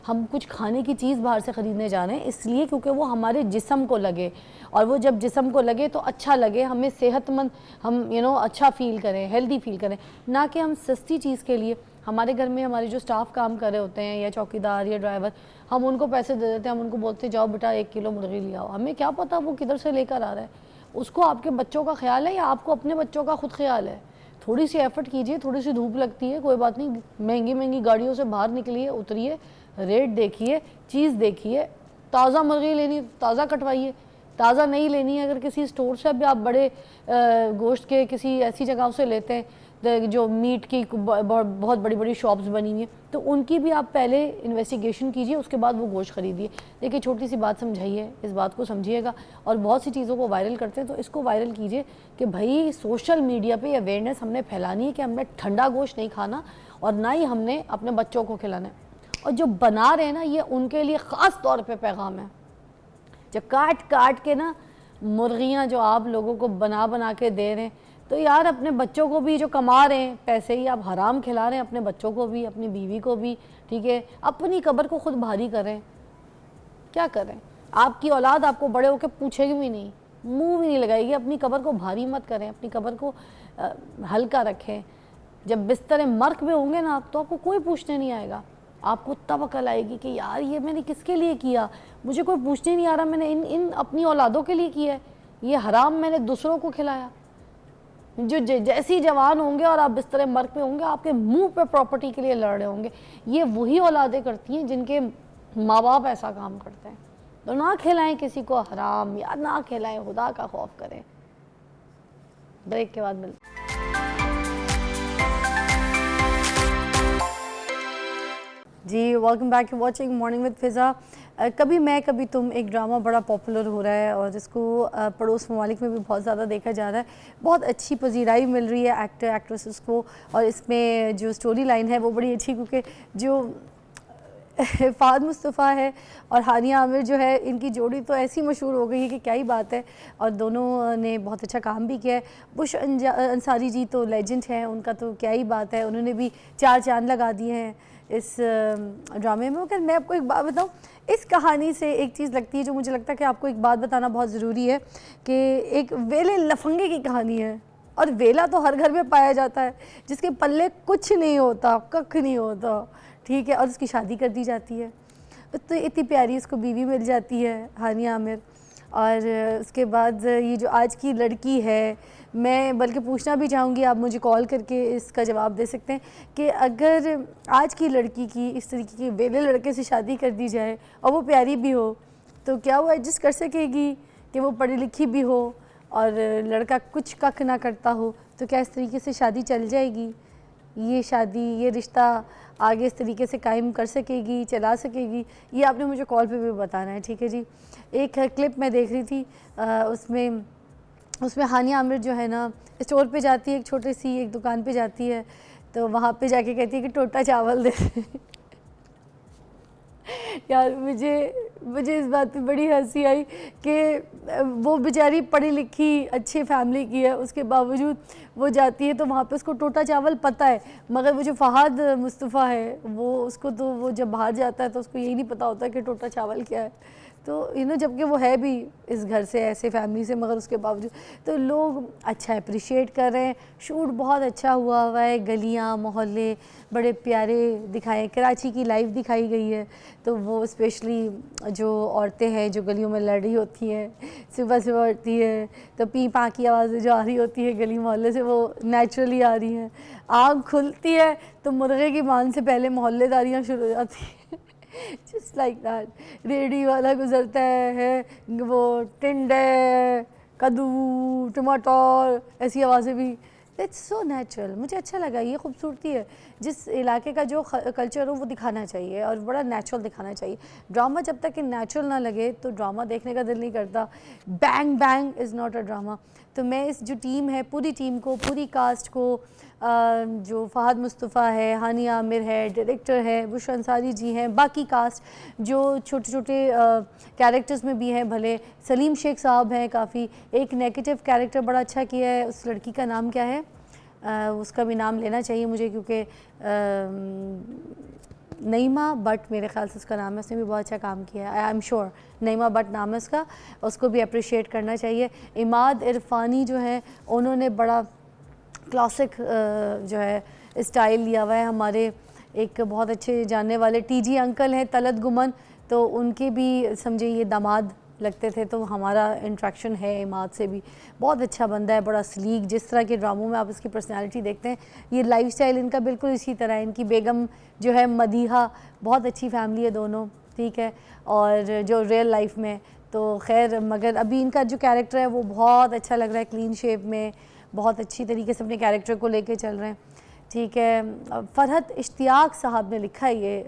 ہم کچھ کھانے کی چیز باہر سے خریدنے جا رہے ہیں اس لیے کیونکہ وہ ہمارے جسم کو لگے, اور وہ جب جسم کو لگے تو اچھا لگے, ہمیں صحت مند, ہم اچھا فیل کریں, ہیلدی فیل کریں, نہ کہ ہم سستی چیز کے لیے ہمارے گھر میں ہمارے جو سٹاف کام کر رہے ہوتے ہیں یا چوکیدار یا ڈرائیور, ہم ان کو پیسے دے دیتے ہیں, ہم ان کو بولتے ہیں جاؤ بیٹا 1 کلو مرغی لے آؤ. ہمیں کیا پتہ وہ کدھر سے لے کر آ رہا ہے. اس کو آپ کے بچوں کا خیال ہے یا آپ کو اپنے بچوں کا خود خیال ہے؟ تھوڑی سی ایفرٹ کیجئے, تھوڑی سی دھوپ لگتی ہے, کوئی بات نہیں, مہنگی گاڑیوں سے باہر نکلیے, اتریے, ریٹ دیکھیے, چیز دیکھیے. تازہ مرغی لینی تازہ کٹوائیے, تازہ نہیں لینی ہے اگر کسی سٹور سے بھی آپ بڑے گوشت کے کسی ایسی جگہوں سے لیتے ہیں جو میٹ کی بہت بڑی بڑی شاپس بنی ہوئی ہیں, تو ان کی بھی آپ پہلے انویسٹیگیشن کیجئے, اس کے بعد وہ گوشت خریدیے. دیکھیے چھوٹی سی بات سمجھائیے, اس بات کو سمجھیے گا. اور بہت سی چیزوں کو وائرل کرتے ہیں تو اس کو وائرل کیجئے کہ بھائی سوشل میڈیا پہ اویئرنیس ہم نے پھیلانی ہے کہ ہم نے ٹھنڈا گوشت نہیں کھانا اور نہ ہی ہم نے اپنے بچوں کو کھلانا ہے. اور جو بنا رہے ہیں نا, یہ ان کے لیے خاص طور پہ پیغام ہے. جو کاٹ کے نا مرغیاں جو آپ لوگوں کو بنا کے دے رہے ہیں, تو یار اپنے بچوں کو بھی جو کما رہے ہیں پیسے ہی آپ حرام کھلا رہے ہیں, اپنے بچوں کو بھی, اپنی بیوی کو بھی, ٹھیک ہے, اپنی قبر کو خود بھاری کر رہے ہیں. کیا کر رہے ہیں؟ آپ کی اولاد آپ کو بڑے ہو کے پوچھے گی بھی نہیں, منہ بھی نہیں لگائے گی. اپنی قبر کو بھاری مت کریں, اپنی قبر کو ہلکا رکھیں. جب بستر مرگ میں ہوں گے نا آپ, تو آپ کو کوئی پوچھنے نہیں آئے گا. آپ کو تب عقل آئے گی کہ یار یہ میں نے کس کے لیے کیا, مجھے کوئی پوچھنے نہیں آ رہا, میں نے ان اپنی اولادوں کے لیے کیا ہے, یہ حرام میں نے دوسروں کو کھلایا. جو جیسی جوان ہوں گے اور آپ بستر مرگ میں ہوں گے, آپ کے منہ پہ پراپرٹی کے لیے لڑ رہے ہوں گے. یہ وہی اولادیں کرتی ہیں جن کے ماں باپ ایسا کام کرتے ہیں. تو نہ کھلائیں کسی کو حرام, یا نہ کھلائیں, خدا کا خوف کریں. بریک کے بعد ملتے ہیں. جی welcome back to watching morning with Fiza. کبھی میں کبھی تم ایک ڈرامہ بڑا پاپولر ہو رہا ہے اور اس کو پڑوس ممالک میں بھی بہت زیادہ دیکھا جا رہا ہے. بہت اچھی پذیرائی مل رہی ہے ایکٹر ایکٹریسز کو, اور اس میں جو سٹوری لائن ہے وہ بڑی اچھی, کیونکہ جو فہد مصطفیٰ ہے اور ہانیہ عامر جو ہے, ان کی جوڑی تو ایسی مشہور ہو گئی ہے کہ کیا ہی بات ہے, اور دونوں نے بہت اچھا کام بھی کیا ہے. بش انصاری جی تو لیجنڈ ہیں, ان کا تو کیا ہی بات ہے, انہوں نے بھی 4 چاند لگا دیے ہیں اس ڈرامے میں. مگر میں آپ کو ایک بات بتاؤں, اس کہانی سے ایک چیز لگتی ہے جو مجھے لگتا ہے کہ آپ کو ایک بات بتانا بہت ضروری ہے, کہ ایک ویلے لفنگے کی کہانی ہے. اور ویلا تو ہر گھر میں پایا جاتا ہے, جس کے پلے کچھ نہیں ہوتا, ککھ نہیں ہوتا, ٹھیک ہے, اور اس کی شادی کر دی جاتی ہے. تو اتنی پیاری اس کو بیوی مل جاتی ہے ہانیہ عامر. اور اس کے بعد یہ جو آج کی لڑکی ہے, میں بلکہ پوچھنا بھی چاہوں گی, آپ مجھے کال کر کے اس کا جواب دے سکتے ہیں, کہ اگر آج کی لڑکی کی اس طریقے کی ویلے لڑکے سے شادی کر دی جائے اور وہ پیاری بھی ہو, تو کیا وہ ایڈجسٹ کر سکے گی کہ وہ پڑھی لکھی بھی ہو اور لڑکا کچھ ککھ نہ کرتا ہو؟ تو کیا اس طریقے سے شادی چل جائے گی؟ یہ شادی, یہ رشتہ آگے اس طریقے سے قائم کر سکے گی, چلا سکے گی؟ یہ آپ نے مجھے کال پہ بھی بتانا ہے, ٹھیک ہے جی. ایک کلپ میں دیکھ رہی تھی, اس میں ہانیہ عامر جو ہے نا اسٹور پہ جاتی ہے, ایک چھوٹی سی ایک دکان پہ جاتی ہے, تو وہاں پہ جا کے کہتی ہے کہ ٹوٹا چاول دے. یار مجھے اس بات پہ بڑی ہنسی آئی کہ وہ بیچاری پڑھی لکھی اچھی فیملی کی ہے, اس کے باوجود وہ جاتی ہے تو وہاں پہ اس کو ٹوٹا چاول پتہ ہے. مگر وہ جو فہد مصطفیٰ ہے, وہ اس کو تو وہ جب باہر جاتا ہے تو اس کو یہی نہیں پتہ ہوتا کہ ٹوٹا چاول کیا ہے. تو جبکہ وہ ہے بھی اس گھر سے, ایسے فیملی سے, مگر اس کے باوجود تو لوگ اچھا اپریشیٹ کر رہے ہیں. شوٹ بہت اچھا ہوا ہے, گلیاں محلے بڑے پیارے دکھائے, کراچی کی لائف دکھائی گئی ہے. تو وہ اسپیشلی جو عورتیں ہیں جو گلیوں میں لڑ رہی ہوتی ہیں, صبح صبح اٹھتی ہے تو پی پاں کی آوازیں جو آ رہی ہوتی ہے گلی محلے سے, وہ نیچرلی آ رہی ہیں. آنکھ کھلتی ہے تو مرغے کی مان سے پہلے محلے داریاں شروع ہو جاتی ہیں. Just like that. ریڈی والا گزرتا ہے, وہ ٹنڈے, کدو, ٹماٹر, ایسی آوازیں بھی. It's so natural. مجھے اچھا لگا, یہ خوبصورتی ہے. جس علاقے کا جو کلچر ہو وہ دکھانا چاہیے اور بڑا نیچرل دکھانا چاہیے. ڈرامہ جب تک کہ نیچرل نہ لگے تو ڈرامہ دیکھنے کا دل نہیں کرتا. Being being is not a drama. تو میں اس جو ٹیم ہے, پوری ٹیم کو, پوری کاسٹ کو, جو فہد مصطفیٰ ہے, ہانیہ عامر ہے, ڈائریکٹر ہے, بشرا انصاری جی ہیں, باقی کاسٹ جو چھوٹے چھوٹے کیریکٹرز میں بھی ہیں, بھلے سلیم شیخ صاحب ہیں, کافی ایک نیگیٹو کیریکٹر بڑا اچھا کیا ہے. اس لڑکی کا نام کیا ہے, اس کا بھی نام لینا چاہیے مجھے, کیونکہ نعیمہ بٹ میرے خیال سے اس کا نام ہے, اس نے بھی بہت اچھا کام کیا ہے. I am sure Naima but نام ہے اس کا, اس کو بھی اپریشیٹ کرنا چاہیے. عماد عرفانی جو ہے, انہوں نے بڑا کلاسک جو ہے اسٹائل لیا ہوا ہے. ہمارے ایک بہت اچھے جاننے والے ٹی جی انکل ہیں طلعت گمن, تو ان کے بھی سمجھے یہ داماد لگتے تھے, تو ہمارا انٹریکشن ہے اماد سے بھی. بہت اچھا بندہ ہے, بڑا سلیک, جس طرح کے ڈراموں میں آپ اس کی پرسنالٹی دیکھتے ہیں یہ لائف سٹائل ان کا بالکل اسی طرح ہے. ان کی بیگم جو ہے مدیحہ, بہت اچھی فیملی ہے دونوں, ٹھیک ہے, اور جو ریئل لائف میں تو خیر, مگر ابھی ان کا جو کیریکٹر ہے وہ بہت اچھا لگ رہا ہے, کلین شیپ میں, بہت اچھی طریقے سے اپنے کیریکٹر کو لے کے چل رہے ہیں, ٹھیک ہے. فرحت اشتیاق صاحب نے لکھا ہے یہ,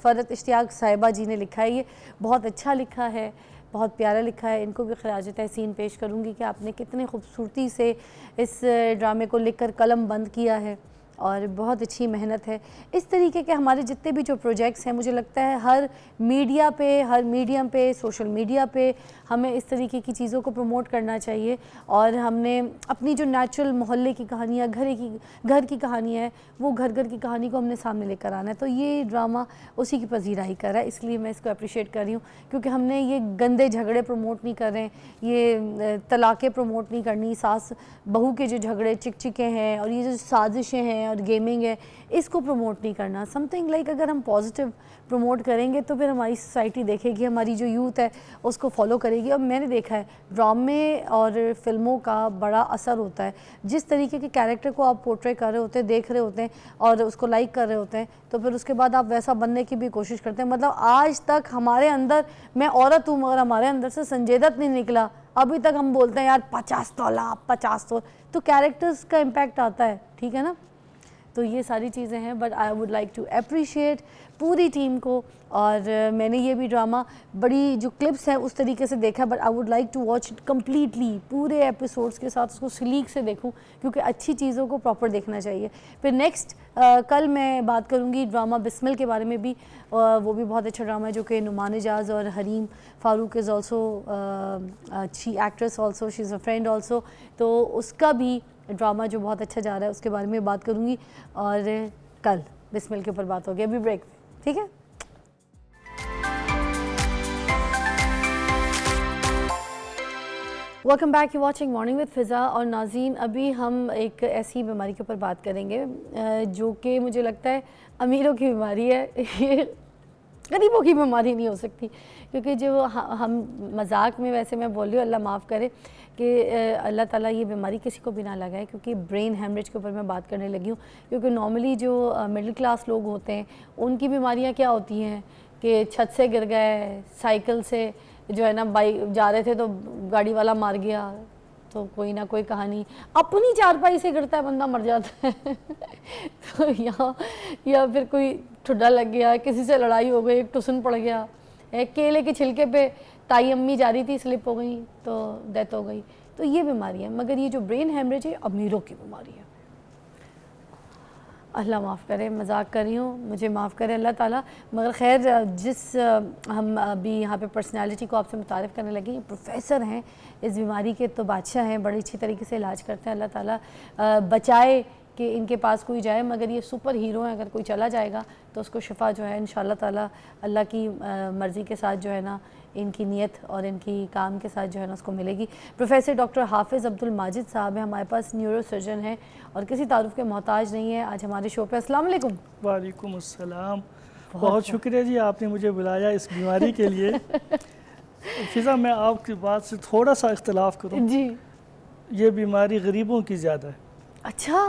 فرحت اشتیاق صاحبہ جی نے لکھا ہے, یہ بہت اچھا لکھا ہے, بہت پیارا لکھا ہے. ان کو بھی خراج تحسین پیش کروں گی کہ آپ نے کتنے خوبصورتی سے اس ڈرامے کو لکھ کر قلم بند کیا ہے, اور بہت اچھی محنت ہے. اس طریقے کے ہمارے جتنے بھی جو پروجیکٹس ہیں, مجھے لگتا ہے ہر میڈیا پہ, ہر میڈیم پہ, سوشل میڈیا پہ ہمیں اس طریقے کی چیزوں کو پروموٹ کرنا چاہیے, اور ہم نے اپنی جو نیچرل محلے کی کہانیاں, گھر کی کہانی ہے, وہ گھر کی کہانی کو ہم نے سامنے لے کر آنا ہے. تو یہ ڈرامہ اسی کی پذیرائی کر رہا ہے, اس لیے میں اس کو اپریشیٹ کر رہی ہوں, کیونکہ ہم نے یہ گندے جھگڑے پروموٹ نہیں کر رہے ہیں, یہ طلاقیں پروموٹ نہیں کرنی, ساس بہو کے جو جھگڑے چکچکے ہیں, اور یہ جو سازشیں ہیں اور گیمنگ ہے, اس کو پروموٹ نہیں کرنا. سم تھنگ لائک اگر ہم پازیٹیو پروموٹ کریں گے تو پھر ہماری سوسائٹی دیکھے گی, ہماری جو یوتھ ہے اس کو فالو کرے گی. اور میں نے دیکھا ہے ڈرامے اور فلموں کا بڑا اثر ہوتا ہے, جس طریقے کے کیریکٹر کو آپ پورٹرے کر رہے ہوتے ہیں, دیکھ رہے ہوتے ہیں اور اس کو لائک کر رہے ہوتے ہیں, تو پھر اس کے بعد آپ ویسا بننے کی بھی کوشش کرتے ہیں. مطلب آج تک ہمارے اندر, میں عورت ہوں مگر ہمارے اندر سے سنجے دت نہیں نکلا, ابھی تک ہم بولتے ہیں یار 50 تولہ 50 تولہ, تو کیریکٹرز کا امپیکٹ آتا ہے, ٹھیک ہے نا. تو یہ ساری چیزیں ہیں, but I would like to appreciate پوری ٹیم کو. اور میں نے یہ بھی ڈرامہ بڑی جو کلپس ہیں اس طریقے سے دیکھا, but I would like to watch it completely, پورے ایپیسوڈس کے ساتھ اس کو سلیق سے دیکھوں, کیونکہ اچھی چیزوں کو پراپر دیکھنا چاہیے. پھر نیکسٹ کل میں بات کروں گی ڈرامہ بسمل کے بارے میں بھی, وہ بھی بہت اچھا ڈرامہ ہے جو کہ نعمان اجاز اور Hareem Farooq is also, she actress also, she is a friend also, تو اس کا بھی ڈرامہ جو بہت اچھا جا رہا ہے اس کے بارے میں بات کروں گی. اور کل بسمل کے اوپر بات ہوگی, ابھی بریک, ٹھیک ہے. Welcome back, you watching morning with فضا. اور ناظرین, ابھی ہم ایک ایسی بیماری کے اوپر بات کریں گے جو کہ مجھے لگتا ہے امیروں کی بیماری ہے, یہ غریبوں کی بیماری نہیں ہو سکتی, کیونکہ جو ہم مذاق میں ویسے میں بول رہی ہوں, اللہ معاف کرے, کہ اللہ تعالیٰ یہ بیماری کسی کو بھی نہ لگائے, کیونکہ برین ہیمریج کے اوپر میں بات کرنے لگی ہوں. کیونکہ نارملی جو مڈل کلاس لوگ ہوتے ہیں ان کی بیماریاں کیا ہوتی ہیں کہ چھت سے گر گئے, سائیکل سے جو ہے نا بائک جا رہے تھے تو گاڑی والا مار گیا, تو کوئی نہ کوئی کہانی, اپنی چارپائی سے گرتا ہے بندہ مر جاتا ہے تو یا پھر کوئی ٹھڈا لگ گیا, کسی سے لڑائی ہو گئی, ایک ٹسن پڑ گیا, ایک کیلے کے چھلکے پہ تائی امی جا رہی تھی, سلپ ہو گئی تو ڈیتھ ہو گئی. تو یہ بیماری ہے, مگر یہ جو برین ہیمریج ہے امیروں کی بیماری ہے. اللہ معاف کرے, مذاق کر رہی ہوں, مجھے معاف کرے اللہ تعالیٰ. مگر خیر, جس ہم ابھی یہاں پہ پرسنالٹی کو آپ سے متعارف کرنے لگے, یہ پروفیسر ہیں اس بیماری کے, تو بادشاہ ہیں, بڑی اچھی طریقے سے علاج کرتے ہیں. اللہ تعالیٰ بچائے کہ ان کے پاس کوئی جائے, مگر یہ سپر ہیرو ہیں, اگر کوئی چلا جائے گا تو اس کو شفا جو ہے انشاءاللہ تعالیٰ اللہ کی مرضی کے ساتھ جو ہے نا, ان کی نیت اور ان کی کام کے ساتھ جو ہے نا اس کو ملے گی. پروفیسر ڈاکٹر حافظ عبد الماجد صاحب ہیں ہمارے پاس, نیورو سرجن ہیں اور کسی تعارف کے محتاج نہیں ہے, آج ہمارے شو پہ. السلام علیکم. وعلیکم السلام, بہت شکریہ جی آپ نے مجھے بلایا اس بیماری کے لیے. فضا, میں آپ کی بات سے تھوڑا سا اختلاف کروں. جی, یہ بیماری غریبوں کی زیادہ ہے. اچھا,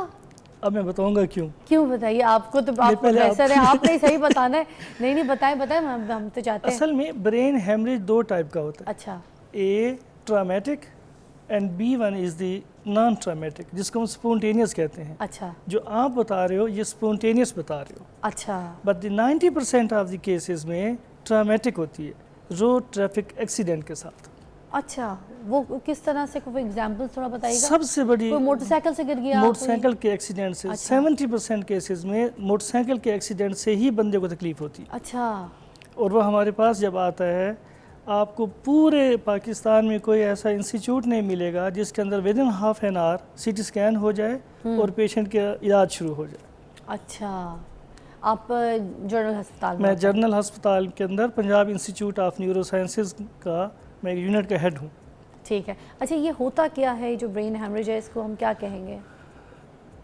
اب میں بتاؤں گا کیوں بتائیے, آپ کو تو آپ پروفیسر ہیں, آپ نے صحیح بتانا ہے. نہیں بتائیں, ہم تو چاہتے ہیں. اصل میں برین ہیمریج 2 ٹائپ کا ہوتا ہے. اچھا, A traumatic and B1 is the naan traumatic, جس کو ہم سپونٹینیس کہتے ہیں. اچھا, جو آپ بتا رہے ہو یہ سپونٹینیس بتا رہے ہو. اچھا, but the 90% of the cases میں ٹرامیٹک ہوتی ہے, روڈ ٹریفک ایکسیڈنٹ کے ساتھ. اچھا, وہ کس طرح سے, کوئی ایگزامپل تھوڑا بتائیے گا. سب سے بڑی کوئی موٹر سائیکل سے گر گیا, موٹر سائیکل کے ایکسیڈنٹ سے 70% کیسز میں موٹر سائیکل کے ایکسیڈنٹ سے ہی بندے کو تکلیف ہوتی ہے. اچھا, اور وہ ہمارے پاس جب آتا ہے, آپ کو پورے پاکستان میں کوئی ایسا انسٹیٹیوٹ نہیں ملے گا جس کے اندر within half an hour CT ٹی اسکین ہو جائے اور پیشنٹ کا علاج شروع ہو جائے. اچھا, آپ جنرل ہسپتال میں جنرل ہسپتال کے اندر Punjab institute of neuro sciences کا میں ایک یونٹ کا ہیڈ ہوں. ٹھیک ہے. اچھا, یہ ہوتا کیا ہے جو برین ہیمریج ہے, اس کو ہم کیا کہیں گے؟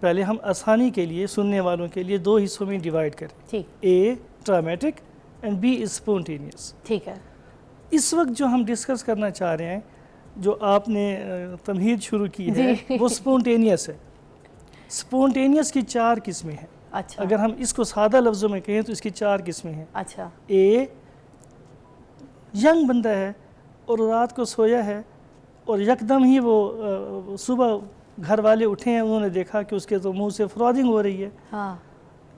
پہلے ہم آسانی کے لیے سننے والوں کے لیے دو حصوں میں ڈیوائڈ کریں. ٹھیک اے ٹرامیٹک اینڈ بی اسپونٹینیس. ٹھیک ہے. اس وقت جو ہم ڈسکس کرنا چاہ رہے ہیں, جو آپ نے تمہید شروع کی ہے, وہ اسپونٹینیس ہے. اسپونٹینیس کی 4 قسمیں ہیں. اچھا اگر ہم اس کو سادہ لفظوں میں کہیں تو اس کی 4 قسمیں ہیں. اچھا اے ینگ بندہ ہے اور رات کو سویا ہے اور یکدم ہی وہ صبح گھر والے اٹھے ہیں, انہوں نے دیکھا کہ اس کے تو منہ سے فرادنگ ہو رہی ہے. ہاں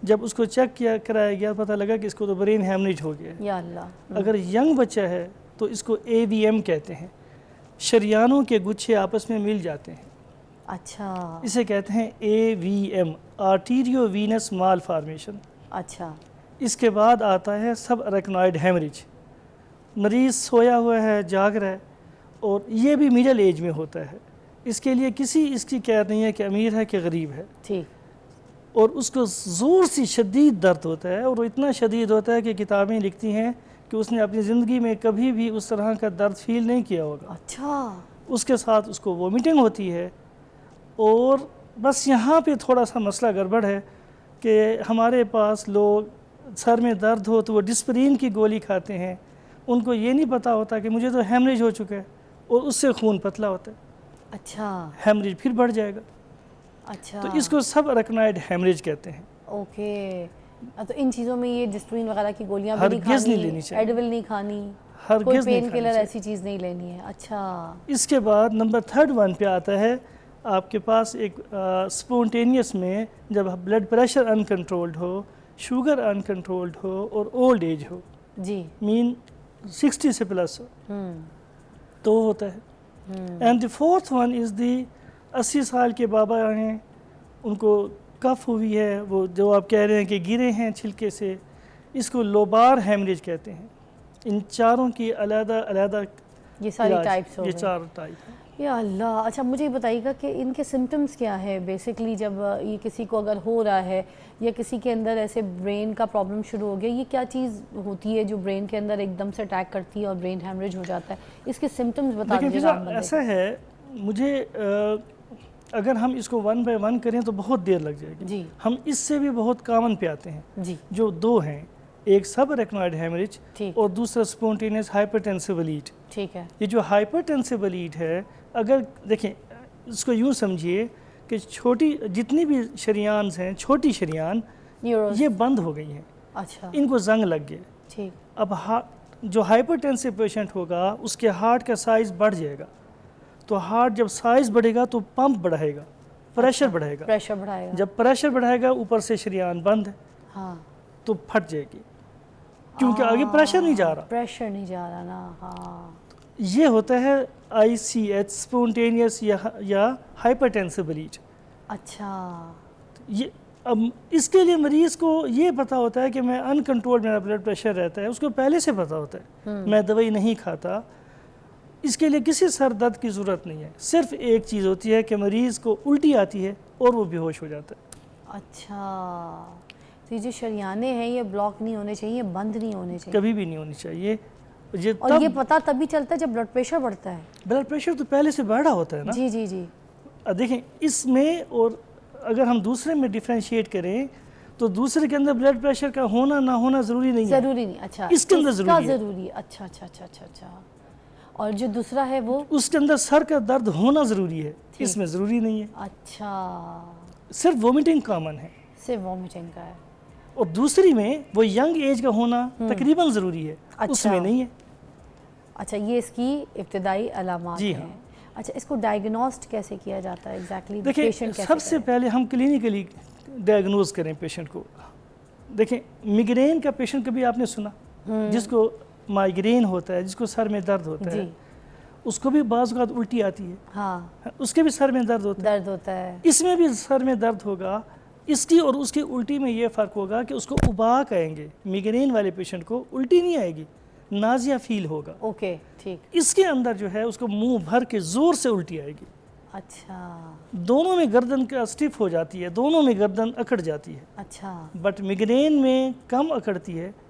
جب اس کو چیک کرایا گیا پتہ لگا کہ اس کو تو برین ہیمریج ہو گیا ہے. یا اللہ. اگر ینگ بچہ ہے تو اس کو اے وی ایم کہتے ہیں, شریانوں کے گچھے آپس میں مل جاتے ہیں. اچھا اسے کہتے ہیں اے وی ایم, آرٹیریو وینس مال فارمیشن. اچھا اس کے بعد آتا ہے سب اریکنوائڈ ہیمریج. مریض سویا ہوا ہے, جاگ رہا ہے, اور یہ بھی میڈل ایج میں ہوتا ہے. اس کے لیے کسی اس کی قید نہیں ہے کہ امیر ہے کہ غریب ہے, ٹھیک. اور اس کو زور سی شدید درد ہوتا ہے, اور وہ اتنا شدید ہوتا ہے کہ کتابیں لکھتی ہیں کہ اس نے اپنی زندگی میں کبھی بھی اس طرح کا درد فیل نہیں کیا ہوگا. اچھا اس کے ساتھ اس کو وومیٹنگ ہوتی ہے. اور بس یہاں پہ تھوڑا سا مسئلہ گڑبڑ ہے کہ ہمارے پاس لوگ سر میں درد ہو تو وہ ڈسپرین کی گولی کھاتے ہیں. ان کو یہ نہیں پتہ ہوتا کہ مجھے تو ہیمریج ہو چکا ہے, اور اس سے خون پتلا ہوتا ہے. اچھا ہیمریج پھر بڑھ جائے گا, اچھا. تو اس کو سب اریکنوائڈ ہیمریج کہتے ہیں. اوکے. تو ان چیزوں میں یہ ڈسپرین وغیرہ کی گولیاں بھی نہیں ہرگز نہیں کھانی, لینی چاہیے, ایڈول نہیں کھانی, ہرگز کوئی نہیں پین کھانی کلر چاہیے. ایسی چیز نہیں لینی ہے. اچھا اس کے بعد نمبر 3 پہ آتا ہے آپ کے پاس ایک اسپونٹینیس میں جب بلڈ پریشر انکنٹرولڈ ہو, شوگر انکنٹرولڈ ہو, اور اولڈ ایج ہو, جی. مین 60 سے پلس ہو, تو ہوتا ہے. And the 4th one is دی 80 سال کے بابا ہیں, ان کو کف ہوئی ہے, وہ جو آپ کہہ رہے ہیں کہ گرے ہیں چھلکے سے, اس کو لوبار ہیمریج کہتے ہیں. ان چاروں کی علیحدہ علیحدہ یہ ساری علاج, ٹائپس ہو یہ گئے. 4 ٹائپ ہیں. یا اللہ. اچھا مجھے یہ بتائیے گا کہ ان کے سمٹمز کیا ہے بیسکلی, جب یہ کسی کو اگر ہو رہا ہے یا کسی کے اندر ایسے برین کا پرابلم شروع ہو گیا, یہ کیا چیز ہوتی ہے جو برین کے اندر ایک دم سے اٹیک کرتی ہے اور برین ہیمریج ہو جاتا ہے؟ اس کے سمٹمز بتا دیجیے گا. ایسا ہے, مجھے اگر ہم اس کو 1 by 1 کریں تو بہت دیر لگ جائے گی. جی ہم اس سے بھی بہت کامن پہ آتے ہیں, جی جو 2 ہیں, ایک سب اریکنوائڈ ہیمریج ٹھیک اور دوسرا اسپونٹینیس ہائپرٹینسو بلیڈ. ٹھیک ہے. یہ جو ہائپرٹینسو بلیڈ ہے, اگر دیکھیں اس کو یوں سمجھیے کہ چھوٹی جتنی بھی شریانز ہیں, چھوٹی شریان نیوروز. یہ بند ہو گئی ہیں, اچھا ان کو زنگ لگ گیا. ٹھیک. اب جو ہائپرٹینسو پیشنٹ ہوگا اس کے ہارٹ کا سائز بڑھ جائے گا, تو ہارٹ جب سائز بڑھے گا تو پمپ بڑھائے گا, پریشر بڑھائے گا. پریشر بڑھائے گا. جب پریشر بڑھائے گا, اوپر سے شریان بند ہے, ہاں تو پھٹ جائے گی, کیونکہ آگے پریشر نہیں جا رہا. پریشر نہیں جا رہا نا. ہاں یہ ہوتا ہے ICH اسپونٹینیس یا ہائپرٹینسو بلیڈ. اچھا. یہ اب اس کے لیے مریض کو یہ پتہ ہوتا ہے کہ میں انکنٹرول میرا بلڈ پریشر رہتا ہے, اس کو پہلے سے پتہ ہوتا ہے, میں دوائی نہیں کھاتا. اس کے لیے کسی سر درد کی ضرورت نہیں ہے, صرف ایک چیز ہوتی ہے کہ مریض کو الٹی آتی ہے اور وہ بے ہوش ہو جاتا ہے. اچھا. تو یہ جو شریانے ہیں یہ بلاک نہیں ہونے چاہیے, بند نہیں ہونے چاہیے, کبھی بھی نہیں ہونی چاہیے. اور یہ پتہ تبھی چلتا ہے جب بلڈ پریشر بڑھتا ہے. بلڈ پریشر تو پہلے سے بڑھا ہوتا ہے نا. جی جی جی. دیکھیں اس میں, اور اگر ہم دوسرے میں ڈیفرینشیٹ کریں تو دوسرے کے اندر بلڈ پریشر کا ہونا نہ ہونا ضروری نہیں ہے. ضروری نہیں. اچھا اس کے اندر ضروری ہے. ضروری ہے. اچھا اچھا اچھا اچھا اچھا. اور جو دوسرا ہے وہ اس کے اندر سر کا درد ہونا ضروری ہے, اس میں ضروری نہیں ہے. اچھا. صرف وومیٹنگ کامن ہے, صرف وومیٹنگ کا ہے. اور دوسری میں وہ ینگ ایج کا ہونا تقریباً ضروری ہے, اس میں نہیں ہے. اچھا یہ اس کی ابتدائی علامات جی ہیں. ہاں. اچھا اس کو ڈائگنوسٹ کیسے کیا جاتا ہے ایگزیکٹلی؟ دیکھیں سب سے پہلے ہم کلینیکلی ڈائگنوز کریں پیشنٹ کو. دیکھیں میگرین کا پیشنٹ کبھی آپ نے سنا, جس کو مائیگرین ہوتا ہے, جس کو سر میں درد ہوتا ہے, اس کو بھی بعض اوقات الٹی آتی ہے, ہاں اس کے بھی سر میں درد ہوتا ہے. اس میں بھی سر میں درد ہوگا. اس کی اور اس کی الٹی میں یہ فرق ہوگا کہ اس کو اباق آئیں گے. میگرین والے پیشنٹ کو الٹی نہیں آئے گی, نازیہ فیل ہوگا. اوکے ٹھیک. اس کے اندر جو ہے اس کو منہ بھر کے زور سے الٹی آئے گی. اچھا. دونوں میں گردن کا اسٹف ہو جاتی ہے, دونوں میں گردن اکڑ جاتی ہے. اچھا. بٹ میگرین میں کم اکڑتی ہے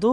2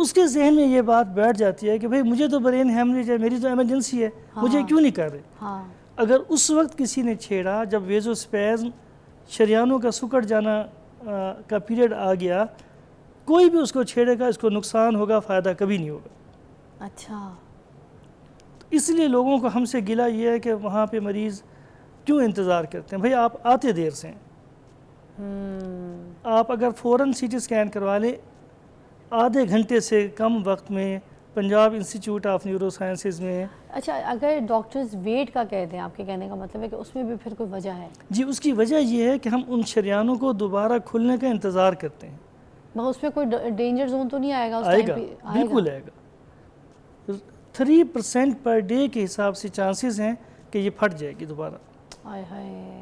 اس کے ذہن میں یہ بات بیٹھ جاتی ہے کہ بھئی مجھے تو برین ہیمریج ہے, میری تو ایمرجنسی ہے, مجھے کیوں نہیں کر رہے. ہاں اگر اس وقت کسی نے چھیڑا جب ویزو سپیزم شریانوں کا سکڑ جانا کا پیریڈ آ گیا, کوئی بھی اس کو چھیڑے گا اس کو نقصان ہوگا, فائدہ کبھی نہیں ہوگا. اچھا. اس لیے لوگوں کو ہم سے گلہ یہ ہے کہ وہاں پہ مریض کیوں انتظار کرتے ہیں. بھئی آپ آتے دیر سے ہیں, آپ اگر فوراً سی ٹی اسکین کروا لیں آدھے گھنٹے سے کم وقت میں Punjab institute of neuro sciences میں. اچھا, اگر ڈاکٹرز ویٹ کا کہتے ہیں, آپ کے کہنے کا مطلب ہے کہ اس میں بھی پھر کوئی وجہ ہے؟ جی, اس کی وجہ یہ ہے کہ ہم ان شریانوں کو دوبارہ کھلنے کا انتظار کرتے ہیں. اس میں کوئی ڈینجر زون تو نہیں آئے گا اس آئے ٹائم گا, پہ؟ بالکل آئے گا. 3% پر ڈے کے حساب سے چانسز ہیں کہ یہ پھٹ جائے گی دوبارہ. ہائے ہائے.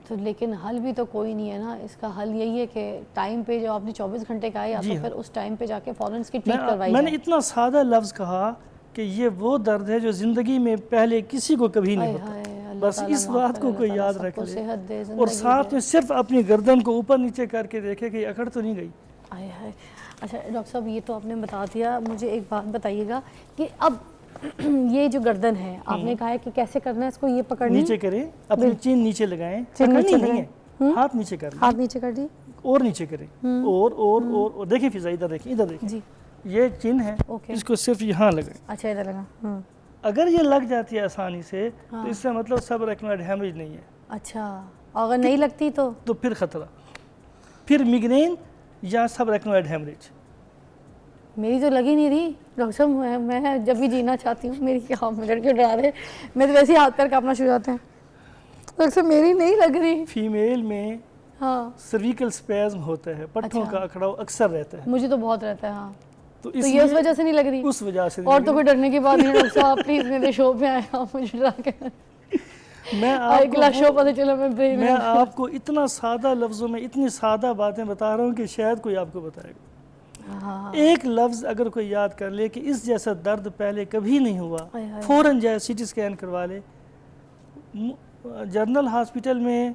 تو لیکن حل بھی تو کوئی نہیں ہے نا اس کا. حل یہی ہے کہ ٹائم پہ جو آپ نے 24 گھنٹے کا ہے, یا تو پھر اس ٹائم پہ جا کے فوراً اس کی ٹریٹ کروائی میں جائے. نے اتنا سادہ لفظ کہا کہ یہ وہ درد ہے جو زندگی میں پہلے کسی کو کبھی نہیں ہوتا. بس اس بات کو کوئی یاد رکھ لے, اور ساتھ میں صرف اپنی گردن کو اوپر نیچے کر کے دیکھے کہ اکڑ تو نہیں گئی. اچھا ڈاکٹر صاحب, یہ تو آپ نے بتا دیا. مجھے ایک بات بتائیے گا کہ اب یہ جو گردن ہے, آپ نے کہا ہے کہ کیسے کرنا ہے اس کو, یہ پکڑنا نیچے کریں, اپنی چین نیچے لگائیں, پکڑنی نہیں ہے, ہاتھ نیچے کر لیں, ہاتھ نیچے کر دی, اور نیچے کریں, اور دیکھیں فضا, ادھر دیکھیں, ادھر دیکھیں. جی, یہ چین ہے, اس کو صرف یہاں لگائیں. اچھا ادھر لگا. اگر یہ لگ جاتی ہے آسانی سے تو اس سے مطلب سب ریکنائڈ ہیمریج نہیں ہے. اچھا, اگر نہیں لگتی تو پھر خطرہ, پھر میگرین یا سب ریکنائڈ ہیمریج. میری تو لگی نہیں رہی ڈاکٹر صاحب, میں جب بھی جینا چاہتی ہوں, میری کیا لڑکے ڈرا رہے, میرے ویسے ہاتھ پیر کانپنا شروع ہوتے ہیں. ڈاکٹر صاحب میری نہیں لگ رہی. فیمیل میں سرویکل سپیزم ہوتا ہے, پٹھوں کا اکڑاؤ اکثر رہتا ہے. مجھے تو بہت رہتا ہے. ہاں, تو یہ اس وجہ سے نہیں لگ رہی. اس وجہ سے. اور تو کوئی ڈرنے کی بات نہیں ڈاکٹر صاحب, پلیز میرے شو پہ آئے, آپ مجھے ڈرا کے. میں آپ کو اتنا سادہ لفظوں میں اتنی سادہ باتیں بتا رہا ہوں کہ شاید کوئی آپ کو بتائے گا. ایک لفظ اگر کوئی یاد کر لے کہ اس جیسا درد پہلے کبھی نہیں ہوا, فوراً جائے سی ٹی اسکین کروا لے. جنرل ہاسپٹل میں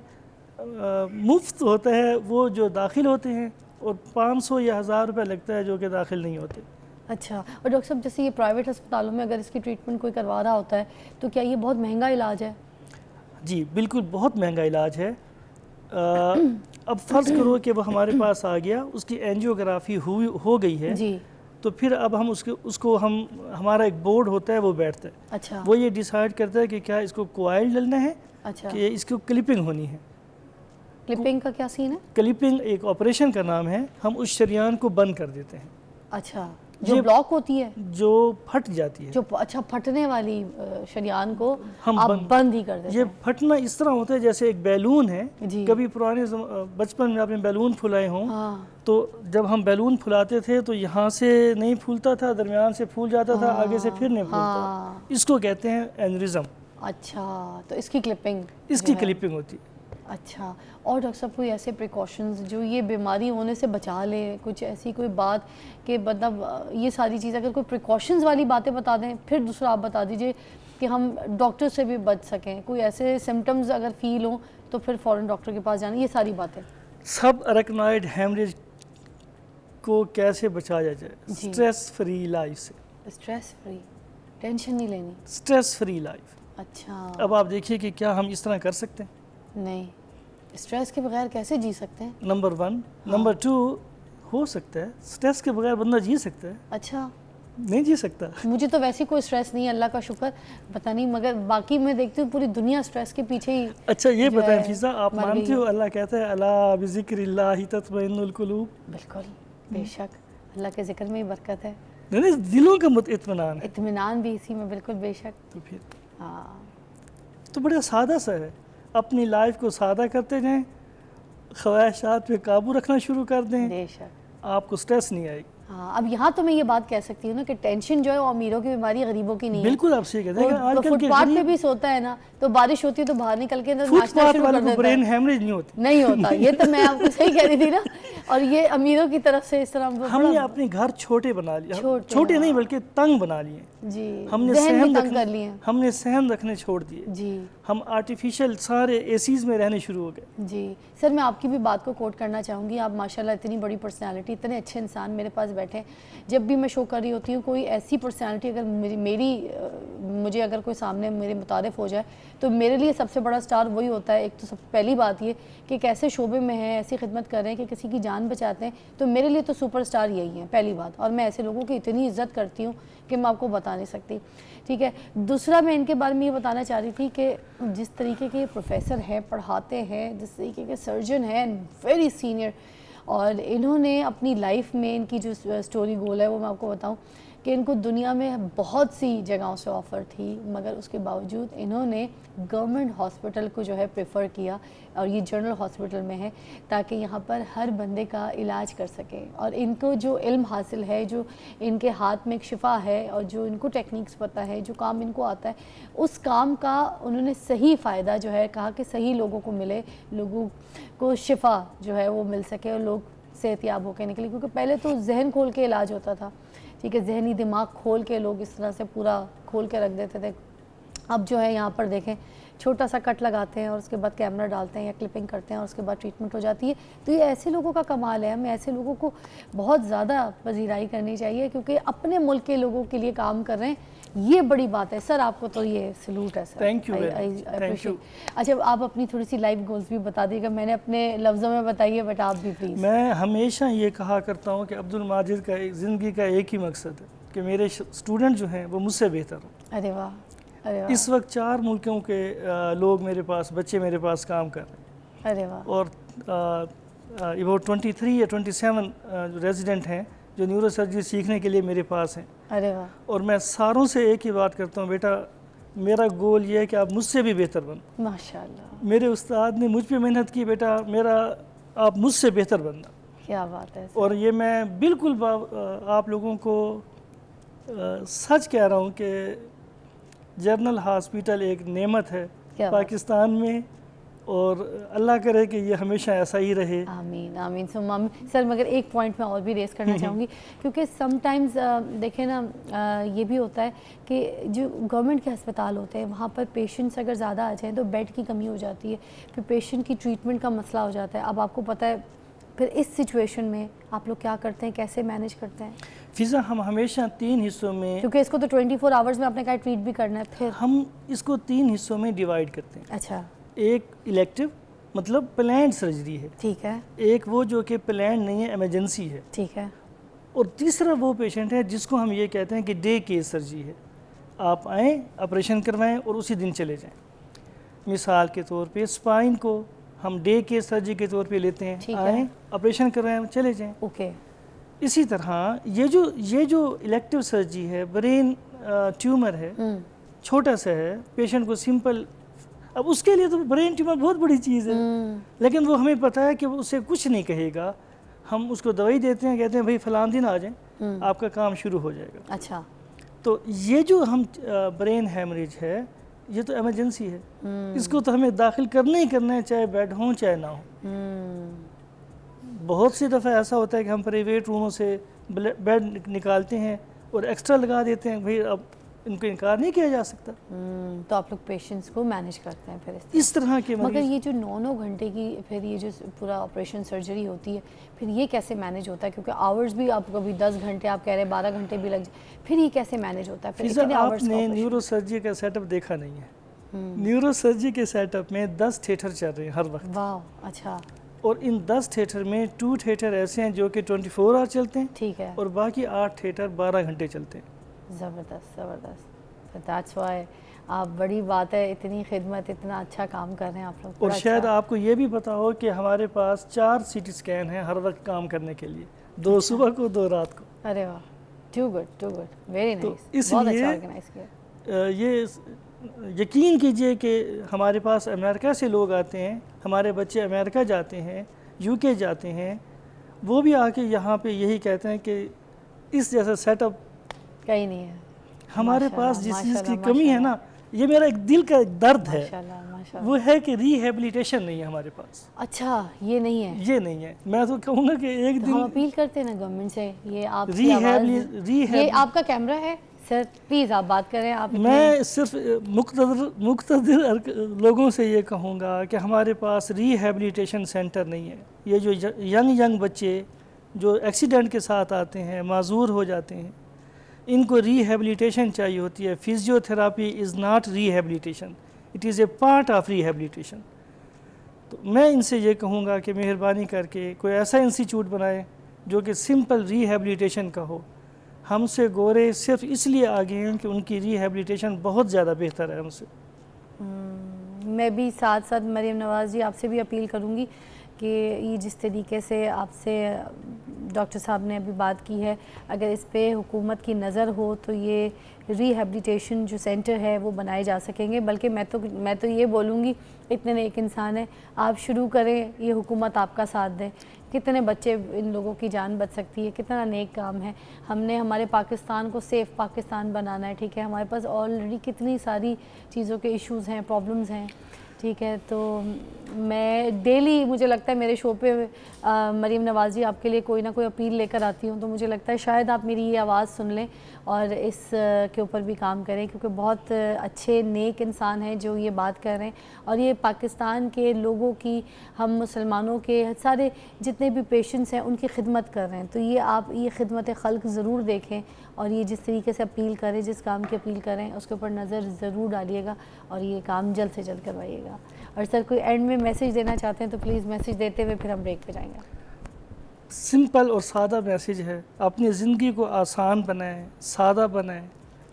مفت ہوتا ہے وہ جو داخل ہوتے ہیں, اور 500 یا 1000 روپے لگتا ہے جو کہ داخل نہیں ہوتے. اچھا, اور ڈاکٹر صاحب جیسے یہ پرائیویٹ ہسپتالوں میں اگر اس کی ٹریٹمنٹ کوئی کروا رہا ہوتا ہے تو کیا یہ بہت مہنگا علاج ہے؟ جی بالکل, بہت مہنگا علاج ہے. اب فرض کرو کہ وہ ہمارے پاس آ گیا, اس کی اینجیوگرافی ہو گئی ہے, تو پھر اب ہم اس کو ہمارا ایک بورڈ ہوتا ہے, وہ بیٹھتا ہے. اچھا, وہ یہ ڈیسائیڈ کرتا ہے کہ کیا اس کو کوائل ڈلنا ہے, کہ اس کو کلپنگ ہونی ہے. کلپنگ کا کیا سین ہے؟ کلپنگ ایک آپریشن کا نام ہے, ہم اس شریان کو بند کر دیتے ہیں. اچھا, جو بلاک ہوتی ہے, جو پھٹ جاتی ہے, جو اچھا پھٹنے والی شریان کو ہم بند ہی کر دیتے ہیں. یہ پھٹنا اس طرح ہوتا ہے جیسے ایک بیلون ہے. کبھی پرانے بچپن میں آپ نے بیلون پھلائے ہوں, تو جب ہم بیلون پھلاتے تھے تو یہاں سے نہیں پھولتا تھا, درمیان سے پھول جاتا تھا, آگے سے پھر نہیں پھولتا. اس کو کہتے ہیں اینوریزم. اچھا, تو اس کی کلپنگ ہوتی. اچھا, اور ڈاکٹر صاحب کوئی ایسے پریکاشنز جو یہ بیماری ہونے سے بچا لے, کچھ ایسی کوئی بات کہ مطلب یہ ساری چیز اگر کوئی پریکاشنز والی باتیں بتا دیں, پھر دوسرا آپ بتا دیجئے کہ ہم ڈاکٹر سے بھی بچ سکیں, کوئی ایسے سمٹمز اگر فیل ہوں تو پھر فوراً ڈاکٹر کے پاس جانا, یہ ساری باتیں. سب اریکنائڈ ہیمریج کو کیسے بچایا جائے؟ سٹریس فری لائف سے. سٹریس فری, ٹینشن نہیں لینی, سٹریس فری لائف. اچھا, اب آپ دیکھیے کہ کیا ہم اس طرح کر سکتے ہیں؟ نہیں, سٹریس کے بغیر کیسے جی سکتے ہیں؟ نمبر 1. نمبر 2, ہو سکتا ہے سٹریس کے بغیر بندہ جی سکتا ہے. اچھا, نہیں جی سکتا. مجھے تو ویسے کوئی سٹریس نہیں ہے, اللہ کا شکر, پتہ نہیں, مگر باقی میں دیکھتی ہوں پوری دنیا سٹریس کے پیچھے ہی. اچھا یہ بتائیں فیضا, آپ مانتی ہو اللہ کہتا ہے الا بذکر اللہ تطمئن القلوب؟ بالکل, بے شک, اللہ کے ذکر میں ہی برکت ہے. نہیں, دلوں کا اطمینان ہے. اطمینان بھی اسی میں, بالکل بے شک. تو پھر ہاں, تو بڑا سادہ سا ہے. اپنی لائف کو سادہ کرتے جائیں, خواہشات پہ قابو رکھنا شروع کر دیں, بے شک, آپ کو سٹریس نہیں آئے گی. ہاں, اب یہاں تو میں یہ بات کہہ سکتی ہوں نا کہ ٹینشن جو ہے وہ امیروں کی بیماری, غریبوں کی نہیں ہے. بالکل آپ صحیح کہتے ہیں. آج کل فٹ پاتھ پہ بھی سوتا ہے نا, تو بارش ہوتی ہے تو باہر نکل کے ناشتہ شروع کر دیتا ہے. برین ہیمریج نہیں ہوتی. نہیں ہوتا, یہ تو میں آپ کو صحیح کہہ رہی تھی نا. اور یہ امیروں کی طرف سے اس طرح ہم نے اپنے گھر چھوٹے بنا لیے, چھوٹے نہیں بلکہ تنگ بنا لیے. جی, ہم نے صحن رکھنے چھوڑ دیے. جی, ہم آرٹیفیشل سارے اے سیز میں رہنے شروع ہو گئے. جی سر, میں آپ کی بھی بات کو کوٹ کرنا چاہوں گی. آپ ماشاءاللہ اتنی بڑی پرسنالٹی, اتنے اچھے انسان میرے پاس بیٹھے. جب بھی میں شو کر رہی ہوتی ہوں, کوئی ایسی پرسنالٹی اگر مجھے اگر کوئی سامنے میرے متعارف ہو جائے تو میرے لیے سب سے بڑا سٹار وہی ہوتا ہے. ایک تو سب سے پہلی بات یہ کہ ایک ایسے شعبے میں ہیں, ایسی خدمت کر رہے ہیں کہ کسی کی جان بچاتے ہیں, تو میرے لیے تو سپر سٹار یہی ہیں پہلی بات. اور میں ایسے لوگوں کی اتنی عزت کرتی ہوں کہ میں آپ کو بتا نہیں سکتی. ٹھیک ہے, دوسرا میں ان کے بارے میں یہ بتانا چاہ رہی تھی کہ جس طریقے کے پروفیسر ہیں, پڑھاتے ہیں, جس طریقے کے سرجن ہیں, ویری سینئر, اور انہوں نے اپنی لائف میں ان کی جو سٹوری گول ہے وہ میں آپ کو بتاؤں کہ ان کو دنیا میں بہت سی جگہوں سے آفر تھی, مگر اس کے باوجود انہوں نے گورنمنٹ ہاسپٹل کو جو ہے پریفر کیا, اور یہ جنرل ہاسپٹل میں ہے تاکہ یہاں پر ہر بندے کا علاج کر سکے. اور ان کو جو علم حاصل ہے, جو ان کے ہاتھ میں ایک شفا ہے, اور جو ان کو ٹیکنیکس پتہ ہے, جو کام ان کو آتا ہے, اس کام کا انہوں نے صحیح فائدہ جو ہے کہا کہ صحیح لوگوں کو ملے, لوگوں کو شفا جو ہے وہ مل سکے اور لوگ صحت یاب ہو کے نکلے. کیونکہ پہلے تو ذہن کھول کے علاج ہوتا تھا, ٹھیک ہے, ذہنی دماغ کھول کے لوگ اس طرح سے پورا کھول کے رکھ دیتے تھے. اب جو ہے یہاں پر دیکھیں, چھوٹا سا کٹ لگاتے ہیں اور اس کے بعد کیمرہ ڈالتے ہیں یا کلپنگ کرتے ہیں اور اس کے بعد ٹریٹمنٹ ہو جاتی ہے. تو یہ ایسے لوگوں کا کمال ہے, ہمیں ایسے لوگوں کو بہت زیادہ پذیرائی کرنی چاہیے کیونکہ اپنے ملک کے لوگوں کے لیے کام کر رہے ہیں, یہ بڑی بات ہے. سر آپ کو تو یہ سلوٹ ہے سر, تھینک یو. اچھا, آپ اپنی تھوڑی سی لائف گولز بھی بتا دیے گا. میں نے اپنے لفظوں میں بتائیے بٹ آپ بھی پلیز. میں ہمیشہ یہ کہا کرتا ہوں کہ عبد الماجد کا زندگی کا ایک ہی مقصد ہے کہ میرے اسٹوڈنٹ جو ہیں وہ مجھ سے بہتر ہوں. ارے واہ, ارے واہ. اس وقت 4 ملکوں کے لوگ میرے پاس, بچے میرے پاس کام کر رہے ہیں. ارے واہ. اور about 23 یا 27 ریزیڈنٹ ہیں جو نیورو سرجری سیکھنے کے لیے میرے پاس ہیں. ارے واہ. اور میں ساروں سے ایک ہی بات کرتا ہوں, بیٹا میرا گول یہ ہے کہ آپ مجھ سے بھی بہتر بنو. ماشاءاللہ. میرے استاد نے مجھ پہ محنت کی, بیٹا آپ مجھ سے بہتر بننا. کیا بات ہے. اور یہ میں بالکل آپ لوگوں کو سچ کہہ رہا ہوں کہ جنرل ہاسپٹل ایک نعمت ہے پاکستان میں, اور اللہ کرے کہ یہ ہمیشہ ایسا ہی رہے. آمین آمین ثم آمین. سر مگر ایک پوائنٹ میں اور بھی ریز کرنا چاہوں گی, کیونکہ سم ٹائمز دیکھیں نا, یہ بھی ہوتا ہے کہ جو گورنمنٹ کے ہسپتال ہوتے ہیں وہاں پر پیشنٹس اگر زیادہ آ جائیں تو بیڈ کی کمی ہو جاتی ہے, پھر پیشنٹ کی ٹریٹمنٹ کا مسئلہ ہو جاتا ہے. اب آپ کو پتہ ہے پھر اس سچویشن میں آپ لوگ کیا کرتے ہیں, کیسے مینیج کرتے ہیں؟ فضا, ہم ہمیشہ 3 حصوں میں, کیونکہ اس کو تو 24 آورز میں آپ نے کہا ٹریٹ بھی کرنا ہے, پھر ہم اس کو 3 حصوں میں ڈیوائیڈ کرتے ہیں. اچھا. ایک الیکٹیو مطلب پلانڈ سرجری ہے, ٹھیک ہے. ایک وہ جو کہ پلانڈ نہیں ہے, ایمرجنسی ہے, ٹھیک ہے. اور تیسرا وہ پیشنٹ ہے جس کو ہم یہ کہتے ہیں کہ ڈے کیس سرجری ہے. آپ آئیں, آپریشن کروائیں اور اسی دن چلے جائیں. مثال کے طور پہ اسپائن کو ہم ڈے کیس سرجری کے طور پہ لیتے ہیں, آئیں آپریشن کروائیں چلے جائیں. اوکے. اسی طرح یہ جو الیکٹیو سرجری ہے, برین ٹیومر ہے, چھوٹا سا ہے, پیشنٹ کو سمپل, اب اس کے لیے تو برین ٹیومر بہت بڑی چیز ہے, لیکن وہ ہمیں پتہ ہے کہ وہ اسے کچھ نہیں کہے گا. ہم اس کو دوائی دیتے ہیں, کہتے ہیں بھائی فلاں دن آ جائیں, آپ کا کام شروع ہو جائے گا. اچھا. تو یہ جو ہم برین ہیمریج ہے یہ تو ایمرجنسی ہے, اس کو تو ہمیں داخل کرنا ہی کرنا ہے, چاہے بیڈ ہوں چاہے نہ ہو. بہت سی دفعہ ایسا ہوتا ہے کہ ہم پرائیویٹ روموں سے بیڈ نکالتے ہیں اور ایکسٹرا لگا دیتے ہیں, بھائی اب ان کو انکار نہیں کیا جا سکتا. تو آپ لوگ پیشنٹس کو مینیج کرتے ہیں پھر اس طرح کے. مگر یہ جو 9 گھنٹے کی پھر یہ جو پورا آپریشن سرجری ہوتی ہے, پھر یہ کیسے مینیج ہوتا ہے؟ کیونکہ آورز بھی آپ کبھی 10 گھنٹے آپ کہہ رہے ہیں, 12 گھنٹے بھی لگ جائے, پھر یہ کیسے مینیج ہوتا ہے؟ پھر آپ نے نیورو سرجری کا سیٹ اپ دیکھا نہیں ہے. نیورو سرجری کے سیٹ اپ میں 10 تھیٹر چل رہے ہیں ہر وقت. واو. اچھا. اور ان 10 تھیٹر میں 2 تھیٹر ایسے ہیں جو کہ 24 آور چلتے ہیں, ٹھیک ہے, اور باقی 8 تھیٹر 12 گھنٹے چلتے ہیں. زبردست زبردست. دیٹس وائی آپ, بڑی بات ہے, اتنی خدمت, اتنا اچھا کام کر رہے ہیں آپ لوگ. اور شاید آپ کو یہ بھی پتا ہو کہ ہمارے پاس 4 CT اسکین ہیں ہر وقت کام کرنے کے لیے, 2 صبح کو 2 رات کو. ارے واہ, ٹو گڈ, ویری نائس. اس لیے یہ یقین کیجئے کہ ہمارے پاس امریکہ سے لوگ آتے ہیں, ہمارے بچے امریکہ جاتے ہیں, UK جاتے ہیں, وہ بھی آ کے یہاں پہ یہی کہتے ہیں کہ اس جیسا سیٹ اپ کہیں نہیں ہے. ہمارے پاس جس چیز کی کمی ہے نا, یہ میرا ایک دل کا ایک درد ہے، ماشاءاللہ ماشاءاللہ. وہ ہے کہ ریہیبلیٹیشن نہیں ہے ہمارے پاس. اچھا یہ نہیں ہے. یہ نہیں ہے. میں تو کہوں گا کہ ایک ہم دن اپیل کرتے ہیں نا گورنمنٹ سے، یہ آپ کی آواز، یہ آپ کا کیمرہ ہے سر، پلیز آپ بات کریں. آپ میں صرف مقتدر لوگوں سے یہ کہوں گا کہ ہمارے پاس ریہیبلیٹیشن سینٹر نہیں ہے. یہ جو ینگ بچے جو ایکسیڈنٹ کے ساتھ آتے ہیں، معذور ہو جاتے ہیں، ان کو ریہیبلیٹیشن چاہیے ہوتی ہے. Physio therapy is not rehabilitation, it is a part of rehabilitation. تو میں ان سے یہ کہوں گا کہ مہربانی کر کے کوئی ایسا انسٹیٹیوٹ بنائے جو کہ سمپل ریہیبلیٹیشن کا ہو. ہم سے گورے صرف اس لیے آگے ہیں کہ ان کی ریہیبلیٹیشن بہت زیادہ بہتر ہے ہم سے. میں بھی ساتھ ساتھ مریم نواز جی آپ سے بھی اپیل کروں گی کہ یہ جس طریقے سے آپ سے ڈاکٹر صاحب نے ابھی بات کی ہے، اگر اس پہ حکومت کی نظر ہو تو یہ ریہیبلیٹیشن جو سینٹر ہے وہ بنائے جا سکیں گے. بلکہ میں تو یہ بولوں گی، اتنے نیک انسان ہیں، آپ شروع کریں، یہ حکومت آپ کا ساتھ دے. کتنے بچے ان لوگوں کی جان بچ سکتی ہے، کتنا نیک کام ہے. ہم نے ہمارے پاکستان کو سیف پاکستان بنانا ہے، ٹھیک ہے. ہمارے پاس آلریڈی کتنی ساری چیزوں کے ایشوز ہیں، پرابلمز ہیں، ٹھیک ہے. تو میں ڈیلی مجھے لگتا ہے میرے شو پہ مریم نواز جی آپ کے لیے کوئی نہ کوئی اپیل لے کر آتی ہوں، تو مجھے لگتا ہے شاید آپ میری یہ آواز سن لیں اور اس کے اوپر بھی کام کریں، کیونکہ بہت اچھے نیک انسان ہیں جو یہ بات کر رہے ہیں. اور یہ پاکستان کے لوگوں کی، ہم مسلمانوں کے سارے جتنے بھی پیشنٹس ہیں ان کی خدمت کر رہے ہیں. تو یہ آپ یہ خدمت خلق ضرور دیکھیں، اور یہ جس طریقے سے اپیل کریں، جس کام کی اپیل کریں اس کے اوپر نظر ضرور ڈالیے گا اور یہ کام جلد سے جلد کروائیے گا. اور سر کوئی اینڈ میں میسیج دینا چاہتے ہیں تو پلیز میسیج دیتے ہوئے پھر ہم بریک پہ جائیں گے. سمپل اور سادہ میسیج ہے، اپنی زندگی کو آسان بنائیں، سادہ بنائیں،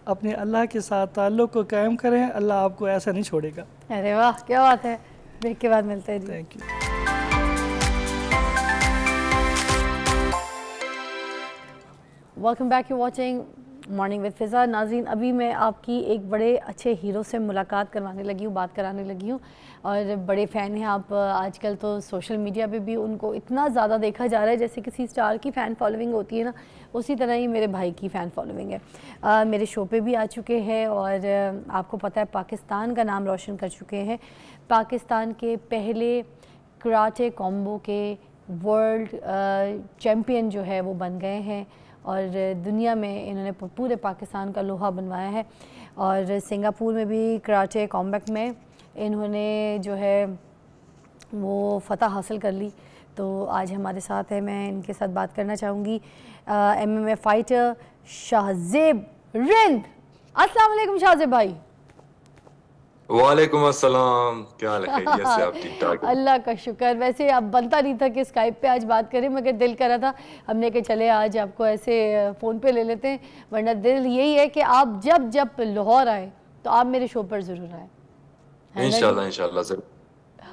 اپنے اللہ کے ساتھ تعلق کو قائم کریں. اللہ آپ کو ایسا نہیں چھوڑے گا. ارے واہ کیا بات ہے. بریک کے بعد ملتے ہیں جی. Thank you. Welcome back, you watching morning with Fiza. ناظرین ابھی میں آپ کی ایک بڑے اچھے ہیرو سے ملاقات کروانے لگی ہوں، بات کرانے لگی ہوں، اور بڑے فین ہیں آپ. آج کل تو سوشل میڈیا پہ بھی ان کو اتنا زیادہ دیکھا جا رہا ہے، جیسے کسی اسٹار کی فین فالوئنگ ہوتی ہے نا، اسی طرح ہی میرے بھائی کی فین فالوئنگ ہے. میرے شو پہ بھی آ چکے ہیں اور آپ کو پتہ ہے پاکستان کا نام روشن کر چکے ہیں. پاکستان کے پہلے کراٹے کومبو کے ورلڈ چیمپئن جو ہے وہ بن گئے ہیں، اور دنیا میں انہوں نے پورے پاکستان کا لوہا بنوایا ہے. اور سنگاپور میں بھی کراٹے کامبیٹ میں انہوں نے جو ہے وہ فتح حاصل کر لی. تو آج ہمارے ساتھ ہے، میں ان کے ساتھ بات کرنا چاہوں گی MMA فائٹر شاہزیب رند. السلام علیکم شاہزیب بھائی. وعلیکم السلام، کیا حال ہے؟ خیریت سے؟ آپ ٹھیک ٹھاک؟ اللہ کا شکر. ویسے اب بنتا نہیں تھا کہ اسکائپ پہ آج بات کریں، مگر دل کرا تھا ہم نے کہ چلے آج آپ کو ایسے فون پہ لے لیتے ہیں. ورنہ دل یہی ہے کہ آپ جب لاہور آئیں تو آپ میرے شو پر ضرور آئیں. انشاءاللہ ضرور.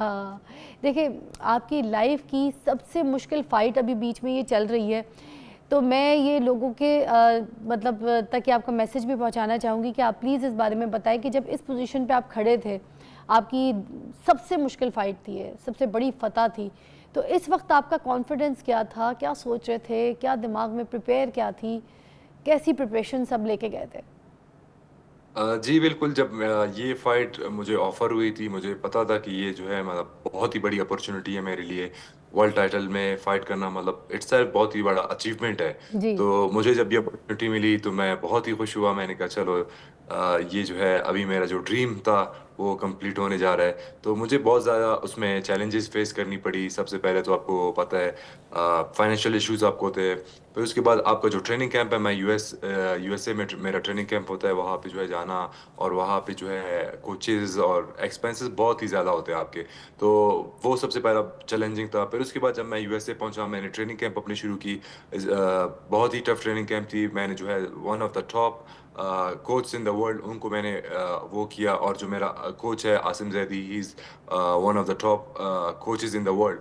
ہاں دیکھیں، آپ کی لائف کی سب سے مشکل فائٹ ابھی بیچ میں یہ چل رہی ہے، تو میں یہ لوگوں کے مطلب تک آپ کا میسیج بھی پہنچانا چاہوں گی کہ آپ پلیز اس بارے میں بتائیں کہ جب اس پوزیشن پہ آپ کھڑے تھے، آپ کی سب سے مشکل فائٹ تھی، سب سے بڑی فتح تھی، تو اس وقت آپ کا کانفیڈنس کیا تھا، کیا سوچ رہے تھے، کیا دماغ میں پریپیئر کیا تھی، کیسی پریپریشن سب لے کے گئے تھے؟ جی بالکل، جب یہ فائٹ مجھے آفر ہوئی تھی، مجھے پتا تھا کہ یہ جو ہے مطلب بہت ہی بڑی اپرچونٹی ہے میرے لیے. ورلڈ ٹائٹل میں فائٹ کرنا مطلب اٹس بہت ہی بڑا اچیومنٹ ہے. جی تو مجھے جب یہ اپرچونٹی ملی تو میں بہت ہی خوش ہوا. میں نے کہا چلو یہ جو ہے ابھی میرا جو ڈریم تھا وہ کمپلیٹ ہونے جا رہا ہے. تو مجھے بہت زیادہ اس میں چیلنجز فیس کرنی پڑی. سب سے پہلے تو آپ کو پتہ ہے فائنینشیل ایشوز آپ کو ہوتے ہیں. پھر اس کے بعد آپ کا جو ٹریننگ کیمپ ہے، میں یو ایس اے میں میرا ٹریننگ کیمپ ہوتا ہے، وہاں پہ جو ہے جانا، اور وہاں پہ جو ہے کوچز اور ایکسپینسز بہت ہی زیادہ ہوتے ہیں آپ کے. تو وہ سب سے پہلا چیلنجنگ تھا. پھر اس کے بعد جب میں یو ایس اے پہنچا، میں نے ٹریننگ کیمپ اپنی شروع کی. بہت ہی ٹف ٹریننگ کیمپ تھی. میں نے جو ہے one of the top coach in the world in کو میں نے وہ کیا. اور جو میرا کوچ ہے Asim Zaidi, he is one of the top coaches in the world.